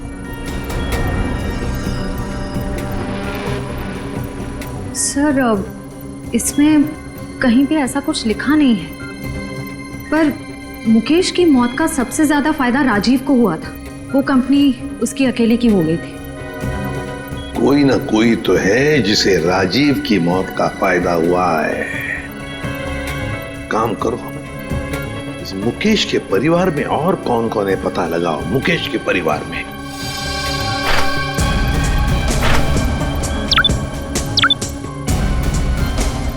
सर इसमें कहीं भी ऐसा कुछ लिखा नहीं है, पर मुकेश की मौत का सबसे ज्यादा फायदा राजीव को हुआ था। वो कंपनी उसकी अकेले की हो गई थी। कोई ना कोई तो है जिसे राजीव की मौत का फायदा हुआ है। काम करो, इस मुकेश के परिवार में और कौन कौन है पता लगाओ। मुकेश के परिवार में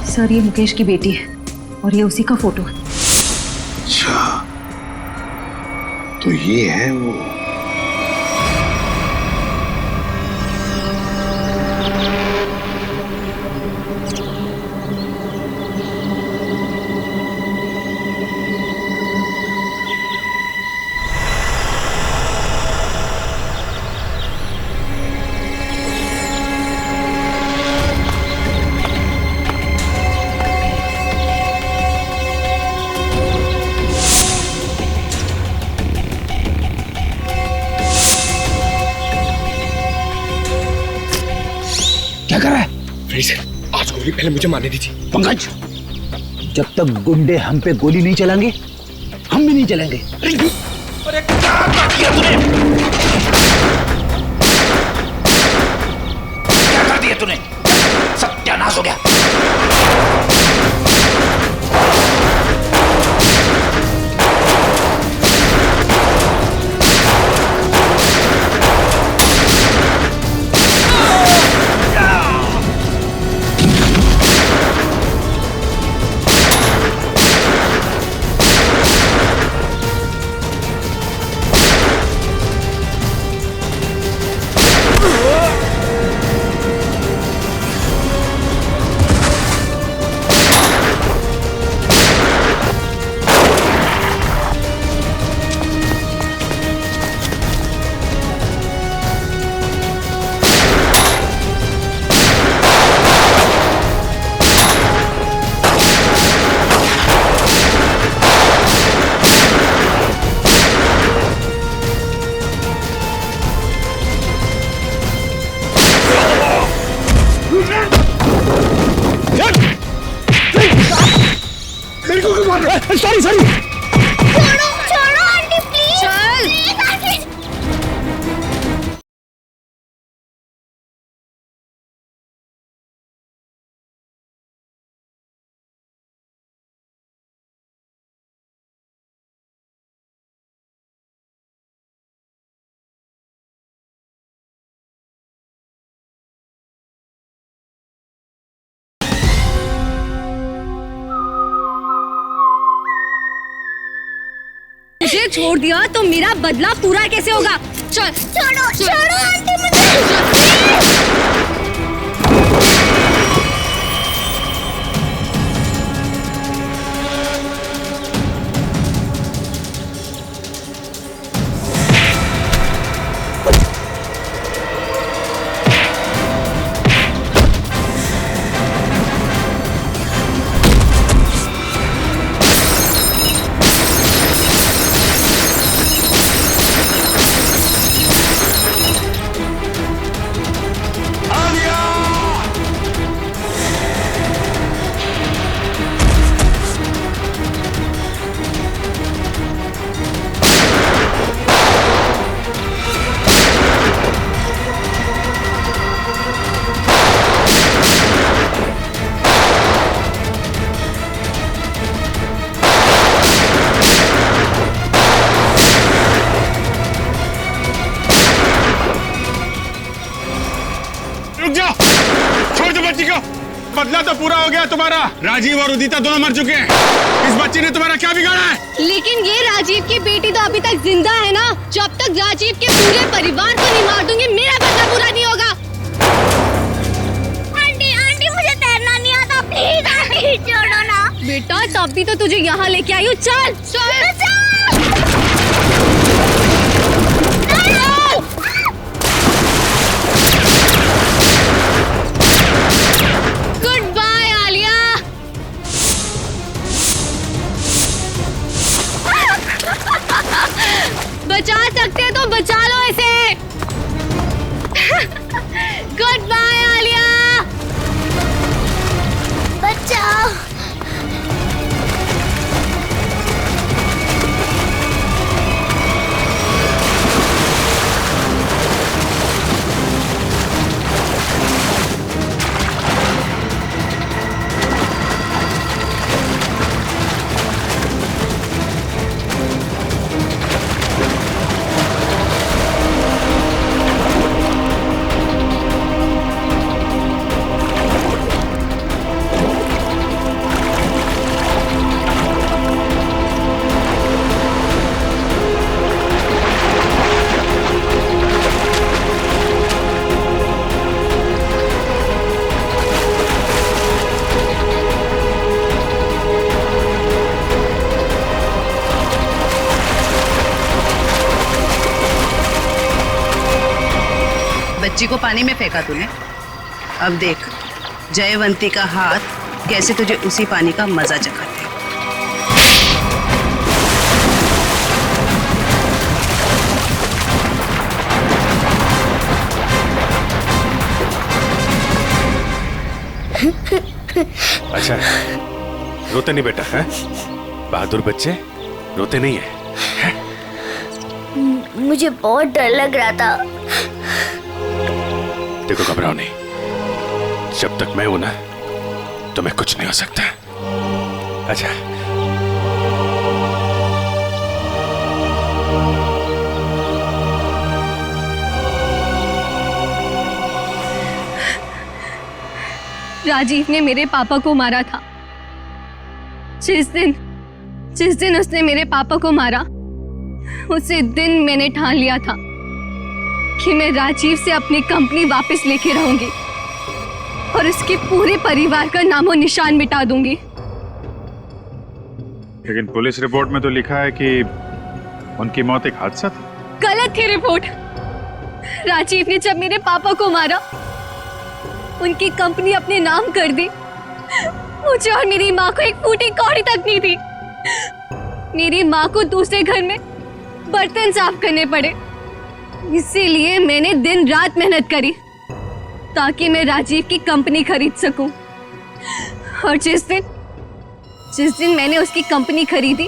सर ये मुकेश की बेटी है और ये उसी का फोटो है। अच्छा, तो ये है वो। चौधरी पहले मुझे मारने दीजिए। पंकज, जब तक गुंडे हम पे गोली नहीं चलाएंगे हम भी नहीं चलेंगे। अरे क्या कर दिया तूने? क्या कर दिया तूने? सत्यानाश हो गया। Sorry sorry. छोड़ो छोड़ो आंटी प्लीज। चल आंटी। मुझे छोड़ दिया तो मेरा बदला पूरा कैसे होगा? चल छोड़ो छोड़ो आंटी मुझे। बदला तो पूरा हो गया तुम्हारा। राजीव और उदिता दोनों मर चुके हैं। इस बच्ची ने तुम्हारा क्या बिगाड़ा है? लेकिन ये राजीव की बेटी तो अभी तक जिंदा है ना। जब तक राजीव के पूरे परिवार को नहीं मार दूंगी मेरा बदला पूरा नहीं होगा। आंटी आंटी मुझे तैरना नहीं आता, प्लीज आंटी छोड़ो ना। बेटा तब भी तो तुझे यहाँ लेके आई हूँ। चल चल गुड बाय आलिया। बचा सकते तो बचा लो इसे। Goodbye Alia. बचाओ। बच्ची को पानी में फेंका तूने। अब देख जयवंती का हाथ कैसे तुझे उसी पानी का मजा चखाते। है अच्छा रोते नहीं बेटा है? बहादुर बच्चे रोते नहीं है? मुझे बहुत डर लग रहा था। देखो घबराओ नहीं, जब तक मैं हूं ना तुम्हें कुछ नहीं हो सकता। अच्छा राजीव ने मेरे पापा को मारा था। जिस दिन उसने मेरे पापा को मारा, उसी दिन मैंने ठान लिया था कि मैं राजीव से अपनी कंपनी वापस लेके रहूंगी और उसके पूरे परिवार का नामो निशान मिटा दूंगी। लेकिन पुलिस रिपोर्ट में तो लिखा है कि उनकी मौत एक हादसा थी। गलत थी रिपोर्ट। राजीव ने जब मेरे पापा को मारा, उनकी कंपनी अपने नाम कर दी। मुझे और मेरी माँ को एक फूटी कौड़ी तक नहीं दी। मेरी माँ को दूसरे घर में बर्तन साफ करने पड़े। इसीलिए मैंने दिन रात मेहनत करी ताकि मैं राजीव की कंपनी खरीद सकूं। और जिस दिन मैंने उसकी कंपनी खरीदी,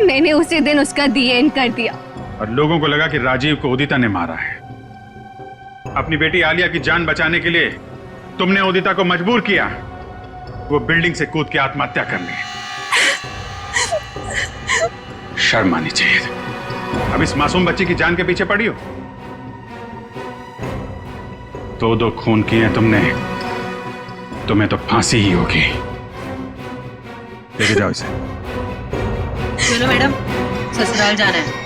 मैंने उसी दिन उसका दी एंड कर दिया। और लोगों को लगा कि राजीव को उदिता ने मारा है। अपनी बेटी आलिया की जान बचाने के लिए तुमने उदिता को मजबूर किया वो बिल्डिंग से कूद के आत्महत्या करने। शर्म आनी चाहिए। अब इस मासूम बच्ची की जान के पीछे पड़ी हो। दो खून किए तुमने, तुम्हें तो फांसी ही होगी। लेके जाओ इसे। चलो मैडम, ससुराल जाना है।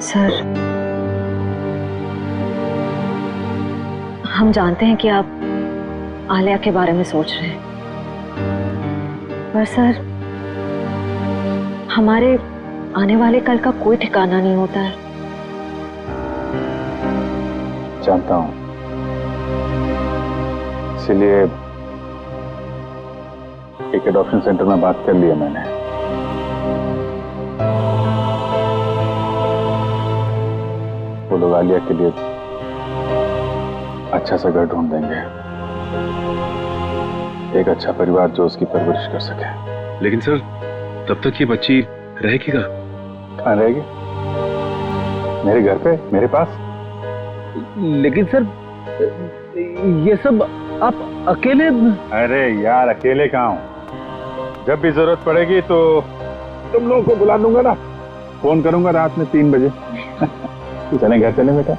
सर, हम जानते हैं कि आप आलिया के बारे में सोच रहे हैं, पर सर हमारे आने वाले कल का कोई ठिकाना नहीं होता है। जानता हूं, इसीलिए एक एडॉप्शन सेंटर में बात कर लिया मैंने। वो लोग आलिया के लिए अच्छा सा घर ढूंढ देंगे, एक अच्छा परिवार जो उसकी परवरिश कर सके। लेकिन सर तब तक ये बच्ची रहेगी कहाँ रहेगी? मेरे घर पे, मेरे पास। लेकिन सर ये सब आप अकेले? अरे यार अकेले कहाँ हूँ, जब भी जरूरत पड़ेगी तो तुम लोगों को बुला लूंगा ना। फोन करूंगा रात में 3 बजे। चलें घर चलें बेटा।